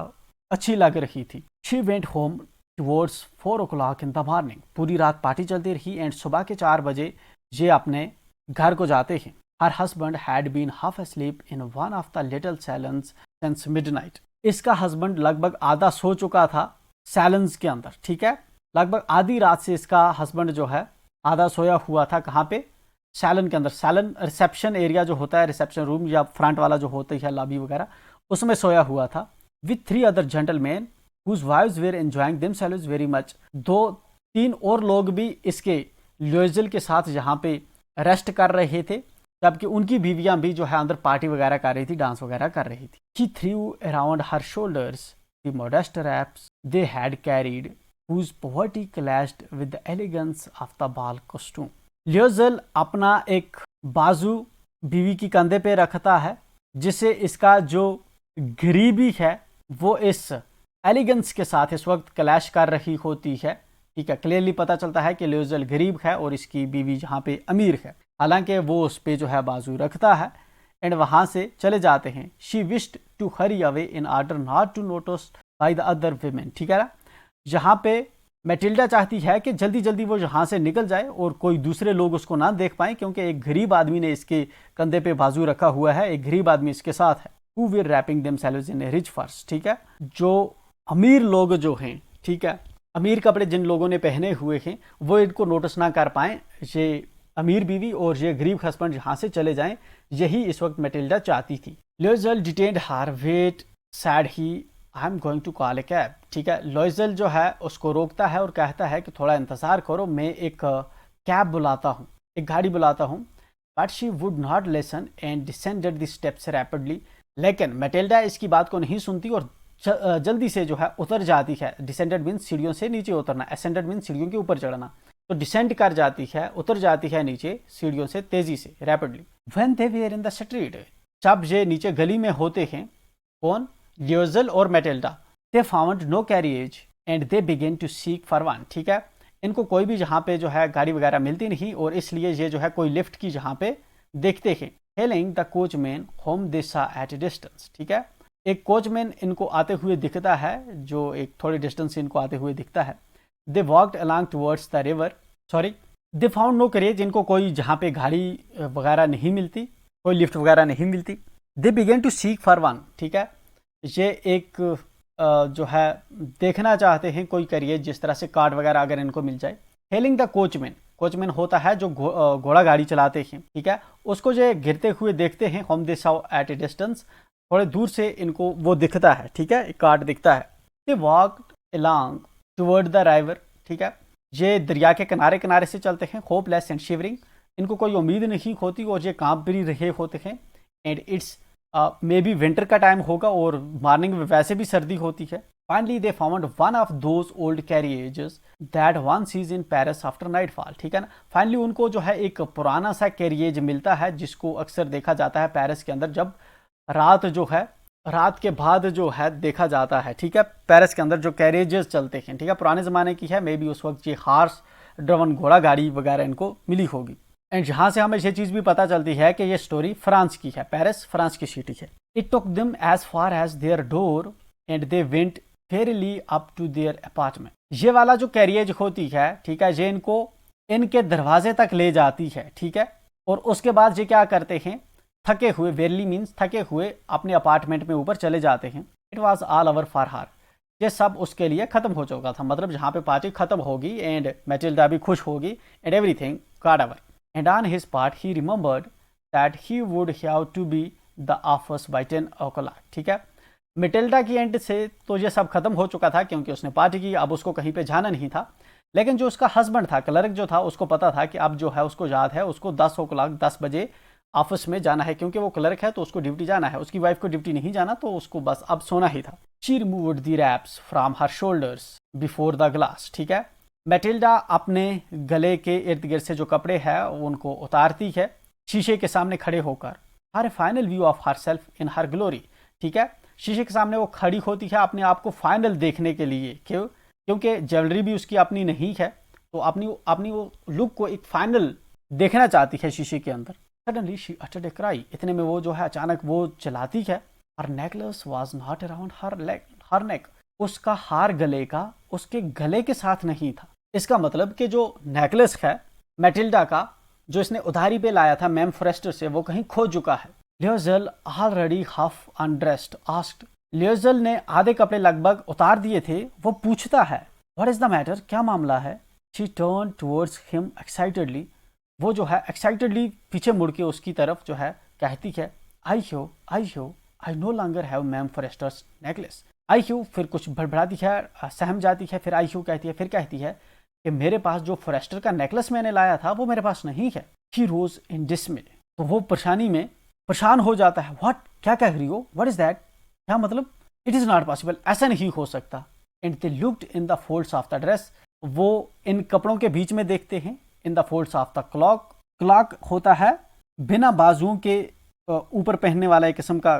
अच्छी लग रही थी। She went home towards 4 o'clock in the morning, पूरी रात पार्टी चलती रही, एंड सुबह के 4 बजे ये अपने घर को जाते हैं। Her husband had been half asleep in one of the little salons since midnight, इसका हस्बैंड लगभग आधा सो चुका था सैलन्स के अंदर, ठीक है, लगभग आधी रात से इसका हस्बैंड जो है आधा सोया हुआ था। कहाँ पे? सैलन के अंदर। सैलन रिसेप्शन एरिया जो होता है, रिसेप्शन रूम या फ्रंट वाला जो होता है लॉबी वगैरह, उसमें सोया हुआ था। With 3 other gentlemen whose wives were enjoying themselves very much, 2-3 और लोग भी इसके ल्यूजल के साथ यहाँ पे रेस्ट कर रहे थे, जबकि उनकी बीवियां भी जो है अंदर पार्टी वगैरह कर रही थी, डांस वगैरह कर रही थी। He threw around her shoulders the modest wraps they had carried, whose poverty clashed with the elegance of the ball costume. ल्यूजल अपना एक बाजू बीवी की कंधे पे रखता है, जिसे इसका जो गरीबी है वो इस एलिगेंस के साथ इस वक्त क्लैश कर रही होती है, ठीक है। क्लियरली पता चलता है कि ल्यूजल गरीब है और इसकी बीवी जहाँ पे अमीर है, हालांकि वो उस पे जो है बाजू रखता है, एंड वहाँ से चले जाते हैं। She wished to hurry away in order not to notice by the other women, ठीक है ना। यहाँ पे मैटिल्डा चाहती है कि जल्दी जल्दी वो यहाँ से निकल जाए और कोई दूसरे लोग उसको ना देख पाए, क्योंकि एक गरीब आदमी ने इसके कंधे पे बाजू रखा हुआ है, एक गरीब आदमी इसके साथ है। Who were wrapping themselves in a rich furs, ठीक है, जो अमीर लोग जो हैं, ठीक है, अमीर कपड़े जिन लोगों ने पहने हुए हैं वो इनको नोटिस ना कर पाए, ये अमीर बीवी और ये गरीब हस्बैंड यहाँ से चले जाएं, यही इस वक्त मैटिल्डा चाहती थी। Loisel detained her, wait said he, I am going to call a cab, ठीक है। लॉयजल जो है उसको रोकता है और कहता है कि थोड़ा इंतजार करो, मैं एक कैब बुलाता हूँ, एक गाड़ी बुलाता हूँ। But she would not listen and descended the steps rapidly, लेकिन मैटिल्डा इसकी बात को नहीं सुनती और जल्दी से जो है उतर जाती है। डिसेंडेड मीन्स सीढ़ियों से नीचे उतरना, असेंडेड मीन्स सीढ़ियों के ऊपर चढ़ना, तो डिसेंड कर जाती है, उतर जाती है नीचे सीढ़ियों से तेजी से, rapidly. When they were in the street, जब ये नीचे गली में होते हैं, कौन? ल्यूजल और Matilda. They found no carriage and they began to seek for one, ठीक है, इनको कोई भी जहाँ पे जो है गाड़ी वगैरह मिलती नहीं और इसलिए ये जो है कोई लिफ्ट की जहाँ पे देखते हैं। हेलिंग द कोचमैन होम दे सा एट ए डिस्टेंस, ठीक है, एक कोचमैन इनको आते हुए दिखता है, जो एक थोड़ी डिस्टेंस से इनको आते हुए दिखता है। They walked along towards the river, sorry, they found no carriage, इनको कोई जहाँ पे गाड़ी वगैरह नहीं मिलती, कोई लिफ्ट वगैरह नहीं मिलती। They began to seek for one, ठीक है, ये एक जो है देखना चाहते हैं कोई कैरियर जिस तरह से कार्ड वगैरह अगर इनको मिल जाए। हेलिंग द कोचमैन, कोचमैन होता है जो घोड़ा गाड़ी चलाते हैं, ठीक है, उसको जो गिरते हुए देखते हैं। Home they saw at A distance, थोड़े दूर से इनको वो दिखता है, ठीक है, एक कार्ड दिखता है। They walked along toward the river, ठीक है, ये दरिया के किनारे किनारे से चलते हैं। होपलेस एंड शिवरिंग, इनको कोई उम्मीद नहीं होती और ये कांप भी रहे होते हैं। And it's may be winter का टाइम होगा और मॉर्निंग में वैसे भी सर्दी होती है। Finally they found one of those old carriages that one sees in Paris after nightfall, ठीक है ना। फाइनली उनको जो है एक पुराना सा कैरियज मिलता है जिसको अक्सर देखा जाता है पेरिस के अंदर, जब रात जो है, रात के बाद जो है देखा जाता है, ठीक है, पेरिस के अंदर जो कैरियजेस चलते हैं, ठीक है, पुराने ज़माने की है, मे बी उस वक्त ये हार्स ड्रवन घोड़ा गाड़ी वगैरह इनको मिली होगी। एंड जहाँ से हमें ये चीज़ भी पता चलती है कि ये स्टोरी फ्रांस की है, पेरिस फ्रांस की सिटी है। It took them as far as their door and they went fairly up to their apartment, ये वाला जो कैरियज होती है, ठीक है, ये इनको इनके दरवाजे तक ले जाती है, ठीक है, और उसके बाद ये क्या करते हैं, थके हुए, वेरली मीन्स थके हुए, अपने अपार्टमेंट में ऊपर चले जाते हैं। It was all over for her, ये सब उसके लिए खत्म हो चुका था, मतलब जहाँ पे पार्टी खत्म होगी एंड मैटिल्डा भी खुश होगी and everything got over. And on his part he remembered that he would have to be the office by 10 o'clock। ठीक है, मेटिल्डा की एंड से तो ये सब खत्म हो चुका था क्योंकि उसने पार्टी की, अब उसको कहीं पे जाना नहीं था। लेकिन जो उसका हस्बैंड था, क्लर्क जो था, उसको पता था कि अब जो है उसको याद है, उसको 10 o'clock 10 बजे ऑफिस में जाना है, क्योंकि वो क्लर्क है तो उसको ड्यूटी जाना है, उसकी वाइफ को ड्यूटी नहीं जाना, तो उसको बस अब सोना ही था। She removed the wraps from her shoulders before the glass. ठीक है, मैटिल्डा अपने गले के इर्द गिर्द से जो कपड़े हैं उनको उतारती है शीशे के सामने खड़े होकर। Her final view of herself in her glory. ठीक है, शीशे के सामने वो खड़ी होती है अपने आप को फाइनल देखने के लिए। क्यों? क्योंकि ज्वेलरी भी उसकी अपनी नहीं है, तो अपनी अपनी वो लुक को एक फाइनल देखना चाहती है शीशे के अंदर। Suddenly she uttered a cry. इतने में वो जो है अचानक वो चलाती है। हर नेकलेस वाज नॉट अराउंड हर नेक। उसका हार गले का उसके गले के साथ नहीं था। इसका मतलब कि जो नेकलेस है मैटिल्डा का, जो इसने उधारी पे लाया था मैम फॉरेस्टर से, वो कहीं खो चुका है। लियोजल ऑलरेडी हाफ अनड्रेस्ड आस्क्ड। लियोजल ने आधे कपड़े लगभग उतार दिए थे। वो पूछता है व्हाट इज द मैटर, क्या मामला है। She turn towards him excitedly. वो जो है एक्साइटेडली पीछे मुड़ के उसकी तरफ जो है कहती है I no longer have ma'am Forestier's necklace. I ह्यू, फिर कुछ भड़बड़ाती है, सहम जाती है, फिर आई ह्यू कहती है, फिर कहती है कि मेरे पास जो फॉरेस्टर का नेकलेस मैंने लाया था वो मेरे पास नहीं है। ही रोज इन डिसमे। तो वो परेशानी में परेशान हो जाता है। व्हाट, क्या कह रही हो, व्हाट इज दैट, क्या मतलब, इट इज नॉट पॉसिबल, ऐसा नहीं हो सकता। And they looked in the folds of the dress. वो इन कपड़ों के बीच में देखते हैं। In the folds of the clock. Clock होता है बिना बाजुओं के ऊपर पहनने वाला एक किस्म का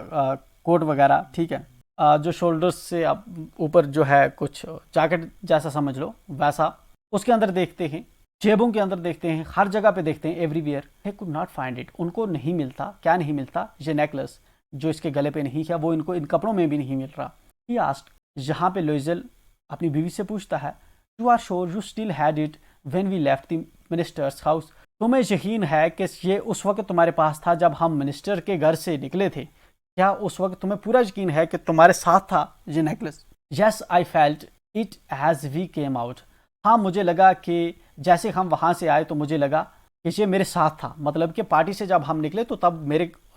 कोट वगैरह। ठीक है, जो शोल्डर्स से आप ऊपर जो है कुछ जैकेट जैसा समझ लो वैसा। उसके अंदर देखते हैं, जेबों के अंदर देखते हैं, हर जगह पे देखते हैं, everywhere. They could not find it. उनको नहीं मिलता। क्या नहीं मिलता? ये नेकलेस जो इसके गले पे नहीं है, वो इनको इन कपड़ों में भी नहीं मिल रहा। ही आस्क्ड, जहाँ पे लोइजल अपनी बीवी से पूछता है, you are sure you still had it when we left the minister's house. तुम्हें यकीन है कि ये उस वक्त तुम्हारे पास था जब हम मिनिस्टर के घर से निकले थे? क्या उस वक्त तुम्हें पूरा यकीन है कि तुम्हारे साथ था ये necklace? Yes I felt it as we came out. हाँ, मुझे लगा कि जैसे हम वहाँ से आए तो मुझे लगा कि ये मेरे साथ था, मतलब कि पार्टी से जब हम निकले तो तब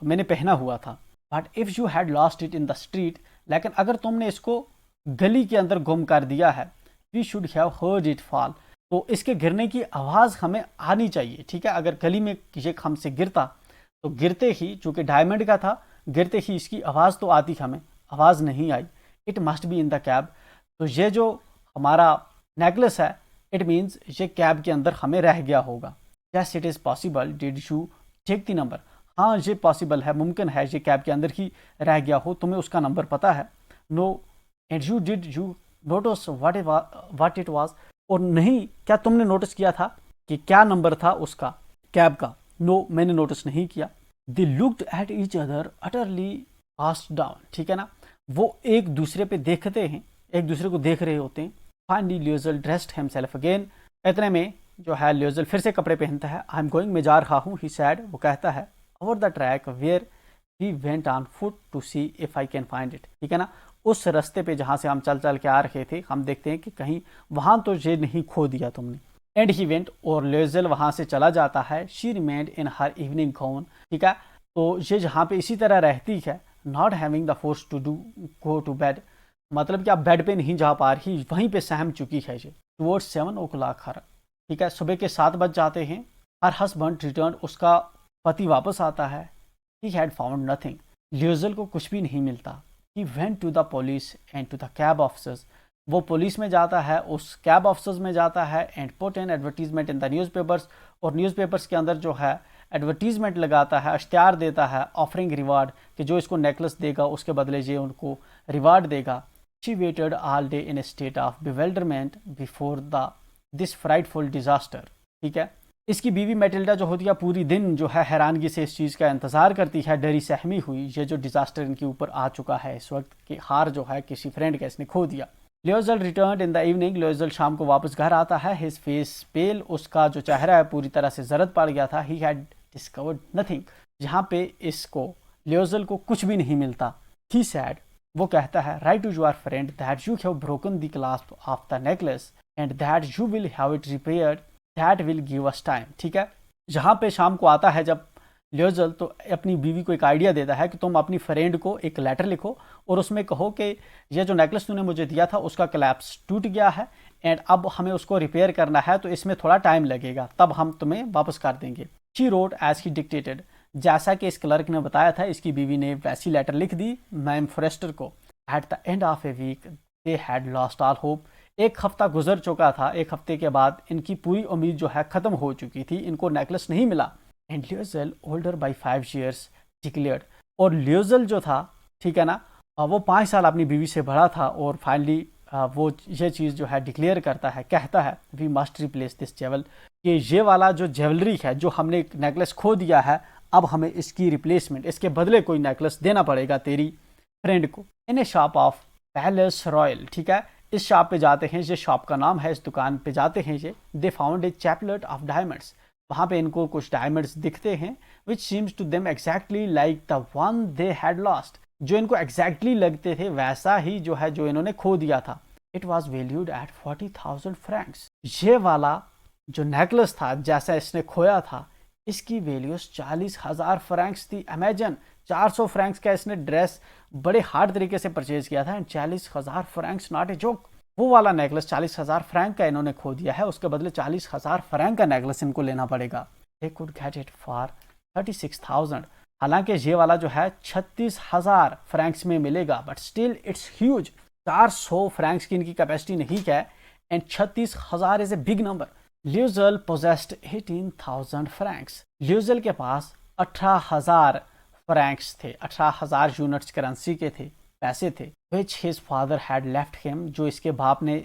मैंने पहना हुआ था। But if you had lost it in the street, लेकिन अगर तुमने इसको गली के अंदर गुम कर दिया है, we should have heard it fall. तो इसके गिरने की आवाज़ हमें आनी चाहिए। ठीक है, अगर गली में ये हमसे गिरता तो गिरते ही, चूँकि डायमंड का था, गिरते ही इसकी आवाज़ तो आती, हमें आवाज़ नहीं आई। It must be in the cab. तो ये जो हमारा नेकलेस है, इट मीन्स ये कैब के अंदर हमें रह गया होगा। Yes it is possible, did you take the number. हाँ, ये पॉसिबल है, मुमकिन है ये कैब के अंदर ही रह गया हो, तुम्हें उसका नंबर पता है। No and you did you notice what it was. और नहीं, क्या तुमने नोटिस किया था कि क्या नंबर था उसका, कैब का? नो, मैंने नोटिस नहीं किया। They looked at each other utterly passed down. ठीक है ना, वो एक दूसरे पे देखते हैं, एक दूसरे को देख रहे होते हैं। Finally Loisel dressed himself again. इतने में जो है लियोजल फिर से कपड़े पहनता है। आई एम गोइंग, मैं जा रहा हूँ, ही सैड, वो कहता है, over the track where we went on foot to see if I can find it. ठीक है ना, उस रास्ते पे जहाँ से हम चल चल के आ रहे थे, हम देखते हैं कि कहीं वहाँ तो ये नहीं खो दिया तुमने। एंड ही वेंट, और लियोजल वहाँ से चला जाता है। She remained in her evening gown. ठीक है, तो ये जहाँ पे इसी तरह रहती है, not having the force to do go to bed, मतलब कि आप बेड पे नहीं जा पा रही, वहीं पे सहम चुकी है ये। टुवर्ड्स 7 o'clock हर, ठीक है, सुबह के 7 बज जाते हैं। हर हस्बैंड रिटर्न, उसका पति वापस आता है। He had found nothing. Loisel को कुछ भी नहीं मिलता। He went to the police and to the cab officers. वो पुलिस में जाता है, उस कैब ऑफिसर्स में जाता है। And put an advertisement in the newspapers, और न्यूज़पेपर्स के अंदर जो है एडवर्टीजमेंट लगाता है, इश्तिहार देता है, ऑफरिंग रिवार्ड, कि जो इसको नेकलेस देगा उसके बदले ये उनको रिवार्ड देगा। She waited all day in a state of bewilderment before the this frightful disaster. ठीक है, इसकी बीवी मैटिल्डा जो होती है पूरी दिन जो है हैरानगी से इस चीज़ का इंतज़ार करती है, डरी सहमी हुई, ये जो डिजास्टर इनके ऊपर आ चुका है इस वक्त, कि हार जो है किसी फ्रेंड का इसने खो दिया। लियोजल रिटर्न इन द इवनिंग। लियोजल शाम को वापस घर आता है। हिज फेस पेल, उसका जो चेहरा है पूरी तरह से जरद पड़ गया था। He had discovered nothing. यहाँ पे इसको लियोजल को कुछ भी नहीं मिलता। ही सैड, वो कहता है, write to your friend that you have broken the clasp of the necklace and that you will have it repaired, that will give us time. ठीक है, जहाँ पे शाम को आता है जब ल्योजल, तो अपनी बीवी को एक आइडिया देता है कि तुम अपनी फ्रेंड को एक लेटर लिखो और उसमें कहो कि ये जो नेकलेस तूने मुझे दिया था उसका क्लैप्स टूट गया है एंड अब हमें उसको रिपेयर करना है, तो इसमें थोड़ा टाइम लगेगा, तब हम तुम्हें वापस कर देंगे। She wrote as he dictated, जैसा कि इस क्लर्क ने बताया था इसकी बीवी ने वैसी लेटर लिख दी मैम फॉरेस्टर को। At the end of a week they had lost all hope, एक हफ्ता गुजर चुका था, एक हफ्ते के बाद इनकी पूरी उम्मीद जो है खत्म हो चुकी थी, इनको नेकलेस नहीं मिला। And Loisel older by 5 years declared, और ल्योजल जो था, ठीक है ना, वो 5 साल अपनी बीवी से बड़ा था और फाइनली वो ये चीज़ जो है डिक्लेयर करता है, कहता है वी मस्ट रिप्लेस दिस जेवल, कि ये वाला जो ज्वेलरी है जो हमने नेकलेस खो दिया है, अब हमें इसकी रिप्लेसमेंट, इसके बदले कोई नेकलेस देना पड़ेगा तेरी फ्रेंड को। In a shop of Palais Royal, ठीक है, इस शॉप पे जाते हैं, ये शॉप का नाम है, इस दुकान पे जाते हैं ये। They found a chaplet of diamonds, वहाँ पे इनको कुछ डायमंड्स दिखते हैं, which seems to them exactly like the one they had lost, जो इनको एग्जैक्टली लगते थे वैसा ही जो है जो इन्होंने खो दिया था। It was valued at 40,000 Franks, ये वाला जो नेकलेस था जैसा इसने खोया था, इसकी वैल्यूज 40,000 फ्रैंक्स थी। इमेजिन 400 फ्रैंक्स का इसने ड्रेस बड़े हार्ड तरीके से परचेज किया था and 40,000 Franks not a joke. वो वाला नेकलेस 40,000 फ्रैंक का इन्होंने खो दिया है, उसके बदले 40,000 फ्रैंक का नेकलेस इनको लेना पड़ेगा। They could get it for 36,000, हालांकि ये वाला जो है 36,000 फ्रैंक्स में मिलेगा, but still it's huge. 400 francs की इनकी कैपेसिटी नहीं है and 36,000 is a big number. Loisel possessed 18,000 francs, Loisel के पास 18,000 फ्रैंक्स थे, 18,000 यूनिट्स करेंसी के थे, पैसे थे, विच his father had left him, जो इसके बाप ने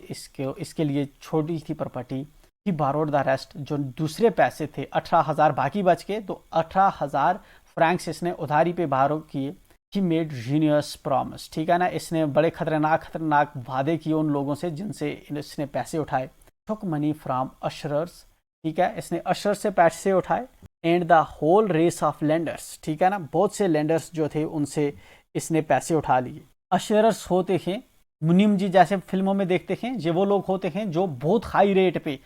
इसके लिए छोड़ी थी property. He borrowed the rest, जो दूसरे पैसे थे 18,000 बाकी बच के, तो 18,000 फ्रैंक्स इसने उधारी पे बारो किए। ही मेड जीनियस प्रॉमिस, ठीक है ना, इसने बड़े खतरनाक वादे किए उन लोगों से जिनसे इसने पैसे उठाए। टुक मनी फ्रॉम अशरर्स, ठीक है, इसने अशर से पैसे उठाए। And the whole race of lenders, ठीक है ना, बहुत से लेंडर्स जो थे उनसे इसने पैसे उठा लिए। अशरर्स होते हैं मुनीम जी, जैसे फिल्मों में देखते हैं, ये वो लोग होते हैं जो बहुत हाई रेट पे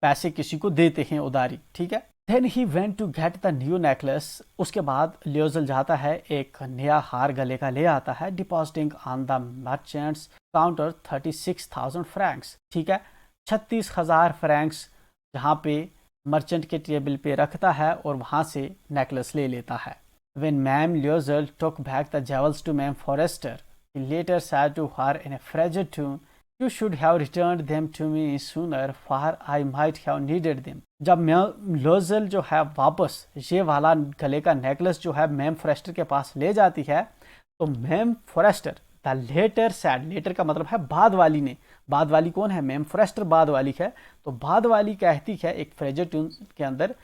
पैसे किसी को देते हैं उधारी, ठीक है। Then he went to get the new necklace, उसके बाद ल्योजल जाता है एक नया हार गले का ले आता है, depositing on the merchants counter 36,000 Franks, ठीक है, 36,000 फ्रैंक्स जहाँ पे मर्चेंट के टेबल पे रखता है और वहाँ से नेकलेस ले लेता है। When Ma'am Loisel took back the jewels to Ma'am Forrester, he later said to her in a frigid tone, "You should have returned them to me sooner, for I might have needed them." जब मैम लोजल जो है वापस ये वाला गले का नेकलेस जो है मैम फॉरेस्टर के पास ले जाती है, तो ma'am Forestier the letter said, letter का मतलब है बाद वाली ने, बाद वाली कौन है, मैम फॉरेस्टर बाद वाली है, तो बाद वाली कहती है एक फ्रेजर ट्यून के अंदर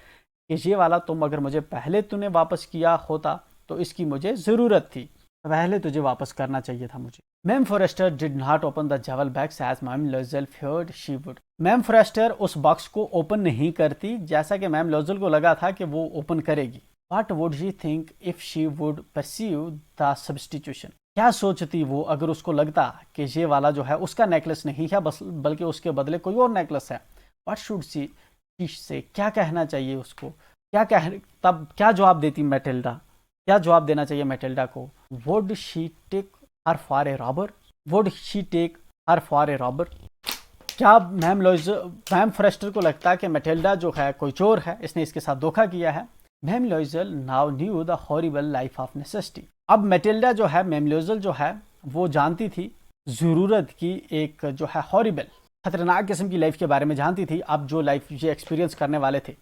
कि ये वाला तुम अगर मुझे पहले तूने वापस किया होता तो इसकी मुझे ज़रूरत थी, पहले तुझे वापस करना चाहिए था मुझे। Ma'am Forestier did not open the jewel box as ma'am Loisel feared she would, ma'am Forestier उस बॉक्स को ओपन नहीं करती जैसा कि मैम लोजल को लगा था कि वो ओपन करेगी। What would she think if she would perceive the substitution, क्या सोचती वो अगर उसको लगता कि ये वाला जो है उसका नेकलेस नहीं है बस बल्कि उसके बदले कोई और नेकलेस है। व्हाट शुड सी से, क्या कहना चाहिए उसको, तब क्या जवाब देती मैटिल्डा, क्या जवाब देना चाहिए मैटिल्डा को। Would she take her for a robber, would she take her for a robber, क्या मैम फॉरेस्टर को लगता है कि मैटिल्डा जो है कोई चोर है, इसने इसके साथ धोखा किया है। Ma'am Loisel now knew the horrible life of necessity, अब मैटिल्डा जो है मैम लोइजल जो है वो जानती थी ज़रूरत की एक जो है हॉरिबल खतरनाक किस्म की लाइफ के बारे में जानती थी, अब जो लाइफ ये एक्सपीरियंस करने वाले थे।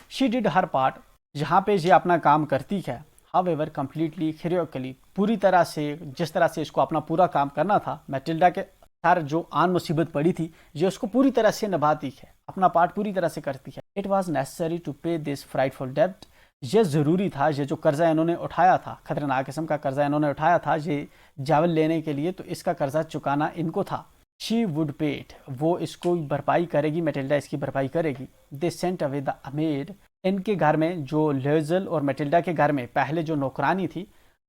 शी डिड हर पार्ट, जहाँ पे ये अपना काम करती है, हाउएवर कम्प्लीटली हेरोइकली, पूरी तरह से जिस तरह से इसको अपना पूरा काम करना था, मैटिल्डा के हर जो आन मुसीबत पड़ी थी ये उसको पूरी तरह से निभाती है, अपना पार्ट पूरी तरह से करती है। इट वॉज नेसेसरी टू पे दिस फ्राइटफुल डेब्ट, ये ज़रूरी था, ये जो कर्जा इन्होंने उठाया था, खतरनाक किस्म का कर्जा इन्होंने उठाया था ये जावल लेने के लिए, तो इसका कर्जा चुकाना इनको था। शी वुड पे इट, वो इसको भरपाई करेगी, मैटिल्डा इसकी भरपाई करेगी। They sent away the made, इनके घर में जो लोइजल और मैटिल्डा के घर में पहले जो नौकरानी थी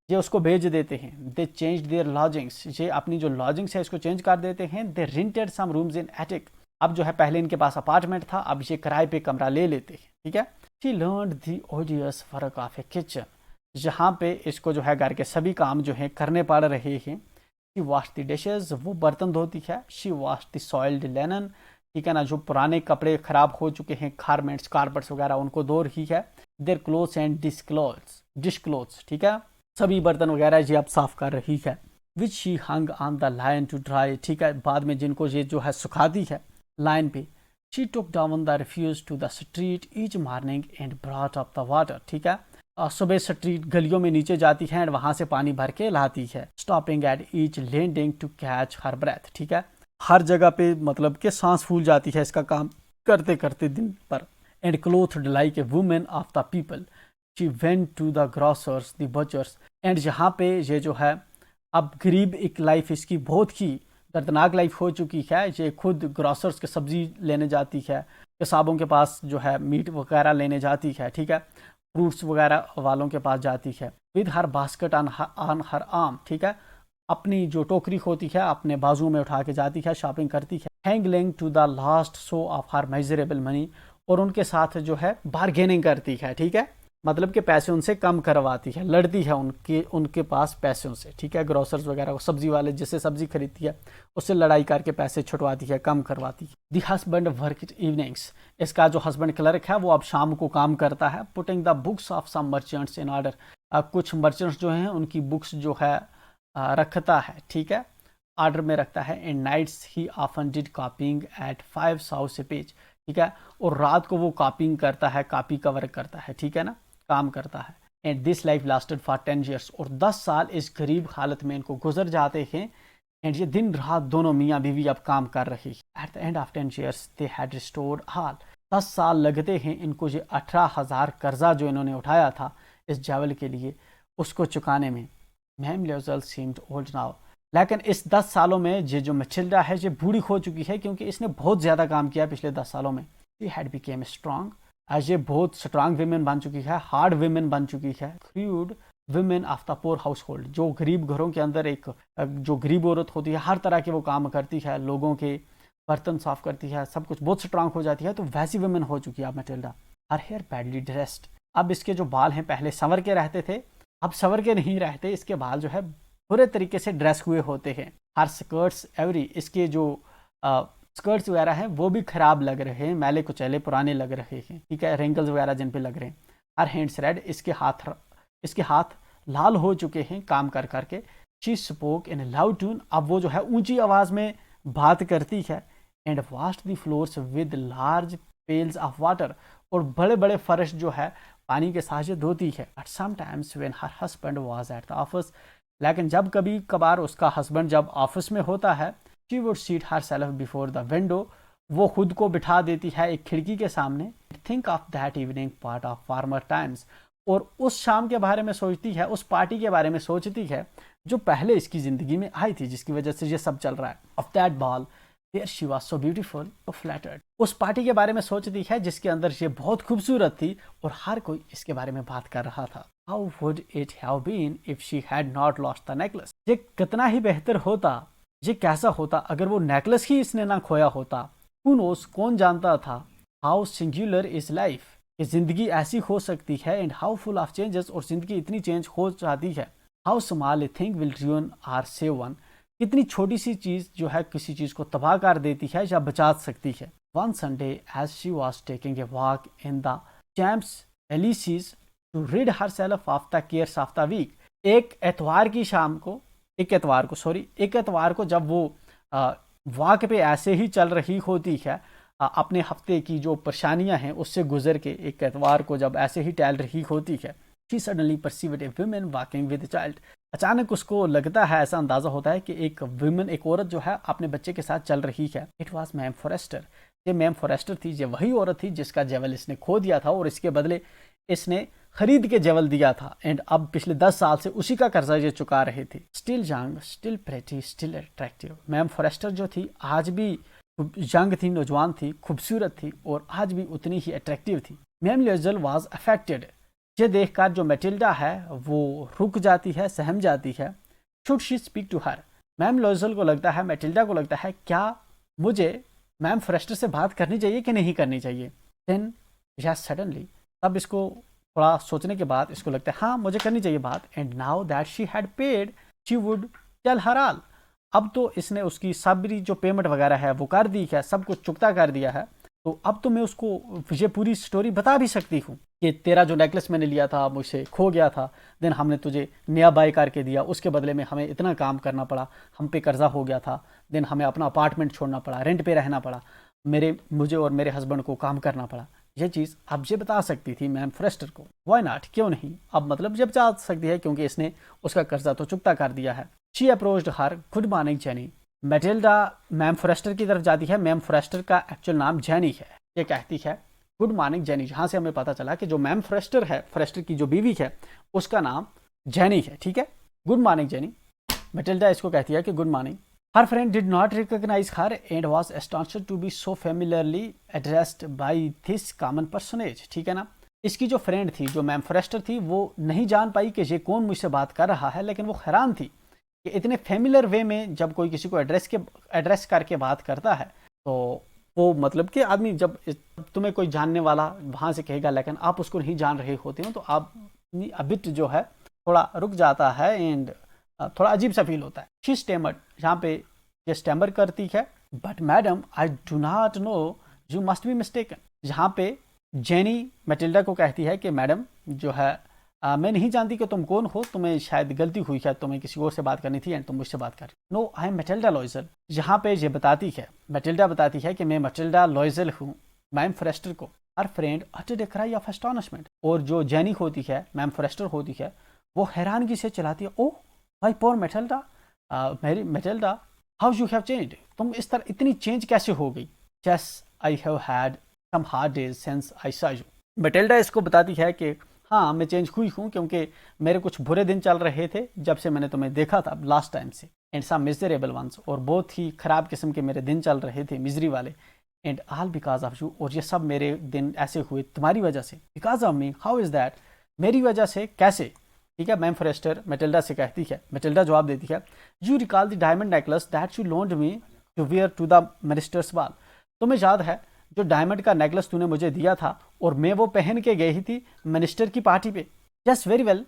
ये उसको भेज देते हैं। दे चेंज देयर लॉजिंग्स, ये अपनी जो लॉजिंग्स है इसको चेंज कर देते हैं। They rented some rooms in attic, अब जो है पहले इनके पास अपार्टमेंट था, अब ये किराए पे कमरा ले लेते हैं, ठीक है। She learned the ओडियस work of A kitchen, जहाँ पे इसको जो है घर के सभी काम जो है करने पड़ रहे हैं। शी वॉश द डिशेज, वो बर्तन धोती है। She wash the soiled Lennon, ठीक है ना, जो पुराने कपड़े खराब हो चुके हैं, गारमेंट्स कारपेट्स वगैरह, उनको धो रही है। Their clothes and dish clothes, ठीक है, सभी बर्तन वगैरह ये अब साफ कर रही है। Which she hung on the line to dry, ठीक है, बाद में जिनको ये जो है सुखाती है लाइन पे। She took down the refuse to the street each morning and brought up the water, ठीक है, सुबह स्ट्रीट गलियों में नीचे जाती है और वहां से पानी भर के लाती है। Stopping at each landing to catch her breath, ठीक है, हर जगह पे मतलब कि सांस फूल जाती है इसका काम करते करते दिन पर। And clothed like a women of the people, she went to the grocers the butchers, एंड यहाँ पे ये जो है अब गरीब एक लाइफ इसकी बहुत ही दर्दनाक लाइफ हो चुकी है। ये खुद ग्रोसर्स के सब्जी लेने जाती है, कसाबों के पास जो है मीट वगैरह लेने जाती है, ठीक है, फ्रूट्स वगैरह वालों के पास जाती है। With her basket on her arm, ठीक है, अपनी जो टोकरी होती है अपने बाजू में उठा के जाती है, शॉपिंग करती है। Haggling to the last sou of her measurable money, और उनके साथ जो है बार्गेनिंग करती है, ठीक है, मतलब कि पैसे उनसे कम करवाती है, लड़ती है उनके पास पैसों से, ठीक है, ग्रोसर्स वगैरह सब्जी वाले जिससे सब्जी खरीदती है उससे लड़ाई करके पैसे छुटवाती है, कम करवाती है। दी हस्बैंड वर्क इवनिंग्स, इसका जो हस्बैंड क्लर्क है वो अब शाम को काम करता है। Putting the books of some merchants in order, कुछ मर्चेंट्स जो हैं उनकी बुक्स जो है रखता है, ठीक है, ऑर्डर में रखता है। In nights he often did copying at 5 साउथ से पेज, ठीक है, और रात को वो कॉपिंग करता है, कॉपी का वर्क करता है, ठीक है ना, काम करता है। And this life lasted for 10 years, और 10 साल इस गरीब हालत में इनको गुजर जाते हैं। एंड ये दिन रात दोनों मियाँ बीवी अब काम कर रही है। Eight the end of 10 years they had restored all, 10 साल लगते हैं इनको ये 18,000 कर्जा जो इन्होंने उठाया था इस जावल के लिए उसको चुकाने में। Ma'am Leslie seemed old now, लेकिन इस 10 सालों में ये जो मैटिल्डा है ये बूढ़ी हो चुकी है क्योंकि इसने बहुत ज़्यादा काम किया पिछले 10 सालों में। शी हैड बिकेम स्ट्रांग, आज ये बहुत स्ट्रांग विमेन बन चुकी है, हार्ड विमेन बन चुकी है। Crude women of the poor household, जो गरीब घरों के अंदर एक जो गरीब औरत होती है हर तरह के वो काम करती है, लोगों के बर्तन साफ करती है, सब कुछ बहुत स्ट्रांग हो जाती है, तो वैसी विमेन हो चुकी है अब Matilda. Her hair badly dressed, अब इसके जो बाल हैं पहले संवर के रहते थे, अब संवर के नहीं रहते, इसके बाल जो है बुरे तरीके से ड्रेस हुए होते हैं। हर स्कर्ट्स एवरी, इसके जो स्कर्ट्स वगैरह हैं वो भी खराब लग रहे हैं, मैले कुचैले पुराने लग रहे हैं, ठीक है, रिंकल्स वगैरह जिन पे लग रहे हैं। हर हैंड्स रेड, इसके हाथ लाल हो चुके हैं काम कर करके। She spoke in loud tune, अब वो जो है ऊंची आवाज में बात करती है। And washed the floors with large pails of water, और बड़े बड़े फर्श जो है पानी के साथ धोती है। But sometimes when her husband was at the office, लेकिन जब कभी कभार उसका हस्बैंड जब ऑफिस में होता है, she would seat herself before the window, वो खुद को बिठा देती है एक खिड़की के सामने। Think of that evening part of farmer times, और उस शाम के बारे में सोचती है, उस पार्टी के बारे में सोचती है जो पहले इसकी जिंदगी में आई थी, जिसकी वजह से ये सब चल रहा है। Of that ball there she was so beautiful so flattered, उस पार्टी के बारे में सोचती है जिसके अंदर ये बहुत खूबसूरत थी और हर कोई इसके बारे में बात कर रहा था। How would it have been if she had not lost the necklace, ये कितना ही बेहतर होता, ये कैसा होता अगर वो नेकलेस ही इसने ना खोया होता। हु नोस, कौन जानता था। हाउ सिंगुलर इज लाइफ, कि जिंदगी ऐसी हो सकती है। And how full of changes, और जिंदगी इतनी चेंज हो जाती है। How small a thing will ruin or save one, कितनी छोटी सी चीज जो है किसी चीज को तबाह कर देती है या बचा सकती है। One Sunday as she was taking a walk in the Champs Elysees to read herself of the cares of the week, एक एतवार को जब वो वॉक पे ऐसे ही चल रही होती है, अपने हफ्ते की जो परेशानियां हैं उससे गुजर के एक एतवार को जब ऐसे ही टहल रही होती है, she suddenly perceived a woman walking with child, अचानक उसको लगता है, ऐसा अंदाजा होता है कि एक वुमन, एक औरत जो है अपने बच्चे के साथ चल रही है। इट वॉज मैम फॉरेस्टर, ये मैम फॉरेस्टर थी, ये वही औरत थी जिसका जेवल इसने खो दिया था और इसके बदले इसने खरीद के जेवल दिया था। एंड अब पिछले 10 साल से उसी का कर्जा ये चुका रहे थे। Still young, still pretty, still attractive, ma'am forester जो थी आज भी यंग थी, नौजवान थी, खूबसूरत थी और आज भी उतनी ही अट्रैक्टिव थी। मैम लेजल वाज अफेक्टेड, ये देखकर जो मैटिल्डा है वो रुक जाती है, सहम जाती है। Should she speak to her, ma'am Loisel को लगता है, मैटिल्डा को लगता है क्या मुझे मैम फ्रेस्टर से बात करनी चाहिए कि नहीं करनी चाहिए? देन यस सडनली, तब इसको थोड़ा सोचने के बाद इसको लगता है हाँ मुझे करनी चाहिए बात। And now that she had paid she would tell her all. अब तो इसने उसकी सारी जो पेमेंट वगैरह है वो कर दी है, सब कुछ चुकता कर दिया है, तो अब तो मैं उसको ये पूरी स्टोरी बता भी सकती हूँ कि तेरा जो नेकलेस मैंने लिया था मुझसे खो गया था, देन हमने तुझे नया बाय करके दिया, उसके बदले में हमें इतना काम करना पड़ा, हम पे कर्जा हो गया था, देन हमें अपना अपार्टमेंट छोड़ना पड़ा, रेंट पे रहना पड़ा, मुझे और मेरे हस्बैंड को काम करना पड़ा। ये चीज़ अब ये बता सकती थी मैम फ्रेस्टर को, वाई नॉट, क्यों नहीं, अब मतलब जब जा सकती है क्योंकि इसने उसका कर्जा तो चुकता कर दिया है। She approached her, good morning Jeanne. Matilda ma'am Forestier की तरफ जाती है, मैम फ्रेस्टर का एक्चुअल नाम जेनी है। ये कहती है गुड मॉर्निंग जेनी, जहाँ से हमें पता चला कि जो मैम फ्रेस्टर है, फ्रेस्टर की जो बीवी है, उसका नाम जेनी है, ठीक है। Good morning Jeanne. मैटिल्डा इसको कहती है कि good morning. Her friend did not recognise her and was astonished to be so familiarly addressed by this common personage, ठीक है ना। इसकी जो फ्रेंड थी, जो मैम फ्रेस्टर थी, वो नहीं जान पाई कि ये कौन मुझसे बात कर रहा है, लेकिन वो हैरान थी कि इतने फेमिलियर वे में जब कोई किसी को एड्रेस करके बात करता है, तो वो मतलब कि आदमी जब तुम्हें कोई जानने वाला वहाँ से कहेगा लेकिन आप उसको नहीं जान रहे होते हो, तो आप अबिट जो है थोड़ा रुक जाता है एंड थोड़ा अजीब सा फील होता है। शी स्टेमर्ड, यहाँ पे ये स्टेमर करती है, but madam I do not no, you must be mistaken. यहाँ पे जेनी मैटिल्डा को कहती है कि मैडम जो है मैं नहीं जानती कि तुम कौन हो, तुम्हें शायद गलती हुई है, तुम्हें किसी और से बात करनी थी एंड तुम मुझसे बात कर। No I am Matilda Loisel. यहाँ पे ये बताती है, मैटिल्डा बताती है कि मैं मैटिल्डा लॉइजल हूँ। मैम फ्रेस्टर को हर फ्रेंड अटड ए क्राई ऑफ एस्टोनिशमेंट, और जो जेनी होती है, मैम फ्रेस्टर होती है, वो हैरानगी से चलाती है, ओह माय पोर मैटिल्डा, मेरी Matilda, how you have changed, तुम इस तरह इतनी चेंज कैसे हो गई। Yes I have had some hard days since I saw you. Matilda इसको बताती है कि हाँ मैं चेंज हुई हूँ क्योंकि मेरे कुछ बुरे दिन चल रहे थे जब से मैंने तुम्हें देखा था लास्ट टाइम से, एंड सम मिजरेबल वंस, और बहुत ही खराब किस्म के मेरे दिन चल रहे थे, मिजरी वाले, and all because of you, और ये सब मेरे दिन ऐसे हुए तुम्हारी वजह से। Because of me, how is that, मेरी वजह से कैसे, ठीक है। मैम फ्रेस्टर मैटिल्डा से कहती है, मैटिल्डा जवाब देती है, you recall the diamond necklace that you loaned me to wear to the minister's ball, तुम्हें याद है जो डायमंड का नेकलेस तूने मुझे दिया था और मैं वो पहन के गई थी मिनिस्टर की पार्टी पे। Yes very well.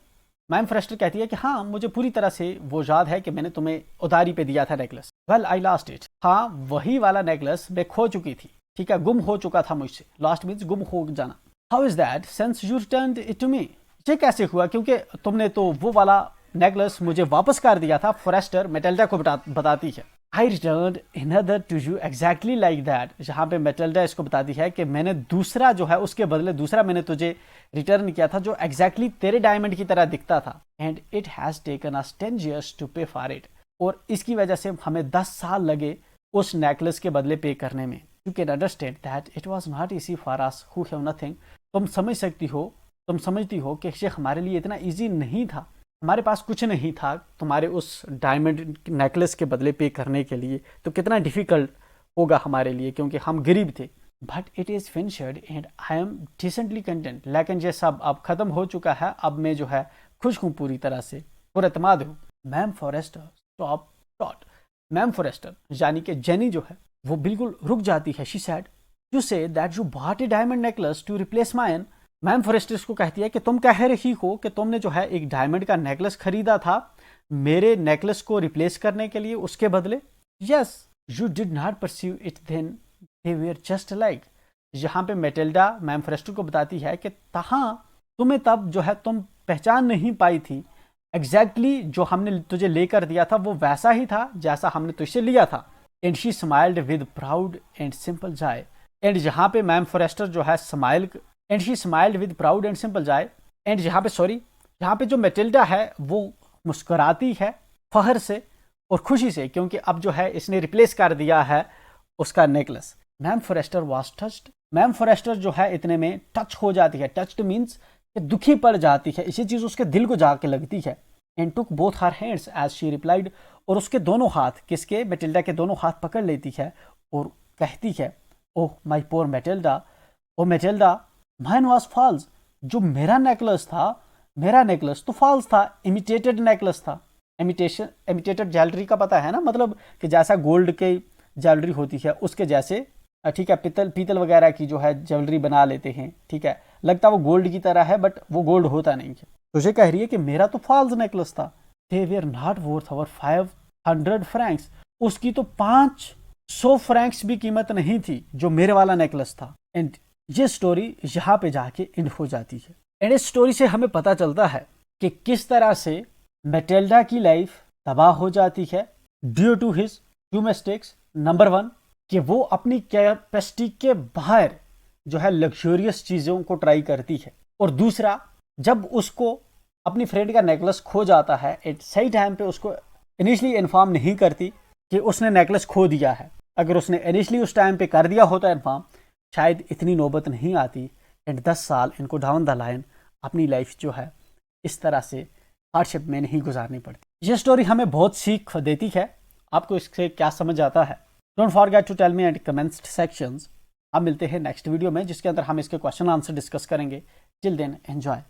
मैम फ्रेस्टर कहती है कि हाँ मुझे पूरी तरह से वो याद है कि मैंने तुम्हें उधारी पे दिया था necklace. Well I lost it, हाँ वही वाला नेकलेस मैं खो चुकी थी, ठीक है, गुम हो चुका था मुझसे। लॉस्ट मीन्स गुम हो जाना। How is that since you returned it to me, ये कैसे हुआ क्योंकि तुमने तो वो वाला नेकलेस मुझे वापस कर दिया था। फ्रेस्टर मैटिल्डा को बताती है, I return another to you exactly like that. यहाँ पे मैटिल्डा इसको बताती है कि मैंने दूसरा जो है उसके बदले दूसरा मैंने तुझे रिटर्न किया था जो एग्जैक्टली तेरे डायमंड की तरह दिखता था। And it has taken us 10 years to pay for it, और इसकी वजह से हमें 10 साल लगे उस नेकलेस के बदले पे करने में। You can understand that it was not easy for us who have nothing, तुम समझ सकती हो, तुम समझती हो कि ये हमारे लिए इतना ईजी नहीं था, हमारे पास कुछ नहीं था तुम्हारे उस डायमंड नेकलेस के बदले पे करने के लिए, तो कितना डिफ़िकल्ट होगा हमारे लिए क्योंकि हम गरीब थे। But it is finished and I am decently content, लेकिन ये सब अब ख़त्म हो चुका है, अब मैं जो है खुश हूँ पूरी तरह से, पुरएतमाद हूँ। Ma'am Forestier stop short, ma'am Forestier यानी कि जेनी जो है वो बिल्कुल रुक जाती है। She said you say that you bought a diamond necklace to replace mine. Ma'am forester को कहती है कि तुम कह रही हो कि तुमने जो है एक डायमंड का नेकलेस खरीदा था मेरे नेकलेस को रिप्लेस करने के लिए, उसके बदले। Yes you did not perceive it then they were just like. यहाँ पे मैटिल्डा मैम फॉरेस्टर को बताती है कि हाँ तुम्हें तब जो है तुम पहचान नहीं पाई थी, एग्जैक्टली जो हमने तुझे लेकर दिया था वो वैसा ही था जैसा हमने तुझसे लिया था। And she smiled with proud and simple Joy. And यहाँ पे मैम फॉरेस्टर जो है smile, and she smiled with proud and simple Joy. And यहाँ पे जो मैटिल्डा है वो मुस्कुराती है फहर से और खुशी से, क्योंकि अब जो है इसने रिप्लेस कर दिया है उसका necklace. Ma'am Forrester was touched, ma'am forester जो है इतने में टच हो जाती है, टच्ड मीन्स दुखी पड़ जाती है, इसी चीज़ उसके दिल को जाके लगती है। And took both her hands as she replied, और उसके दोनों हाथ, किसके, मैटिल्डा के दोनों हाथ पकड़ लेती है और कहती है, oh my poor Matilda, oh Matilda mine was false, जो मेरा नेकलेस था, मेरा नेकलेस तो फॉल्स था, इमिटेटेड नेकलेस था। इमिटेटेड ज्वेलरी का पता है ना, मतलब कि जैसा गोल्ड की ज्वेलरी होती है उसके जैसे ठीक है, पीतल पीतल वगैरह की जो है ज्वेलरी बना लेते हैं, ठीक है, लगता वो गोल्ड की तरह है बट वो गोल्ड होता नहीं है। तुझे कह रही है कि मेरा तो फॉल्स नेकलेस था, they were not worth our 500 Franks, उसकी तो 500 फ्रैंक्स भी कीमत नहीं थी जो मेरे वाला नेकलेस था। एंड ये स्टोरी यहाँ पे जाके एंड हो जाती है। एंड इस स्टोरी से हमें पता चलता है कि किस तरह से मैटिल्डा की लाइफ तबाह हो जाती है due to his 2 mistakes. Number 1 कि वो अपनी कैपेसिटी के बाहर जो है लग्जरियस चीज़ों को ट्राई करती है, और दूसरा जब उसको अपनी फ्रेंड का नेकलेस खो जाता है, एट सही टाइम पे उसको इनिशियली इन्फॉर्म नहीं करती कि उसने नेकलेस खो दिया है। अगर उसने इनिशियली उस टाइम पे कर दिया होता इन्फॉर्म, शायद इतनी नौबत नहीं आती। एंड 10 साल इनको डाउन द लाइन अपनी लाइफ जो है इस तरह से हार्डशिप में नहीं गुजारनी पड़ती। ये स्टोरी हमें बहुत सीख देती है। आपको इससे क्या समझ आता है? Don't forget to tell me at comments sections. अब मिलते हैं नेक्स्ट वीडियो में जिसके अंदर हम इसके क्वेश्चन आंसर डिस्कस करेंगे। Till then enjoy.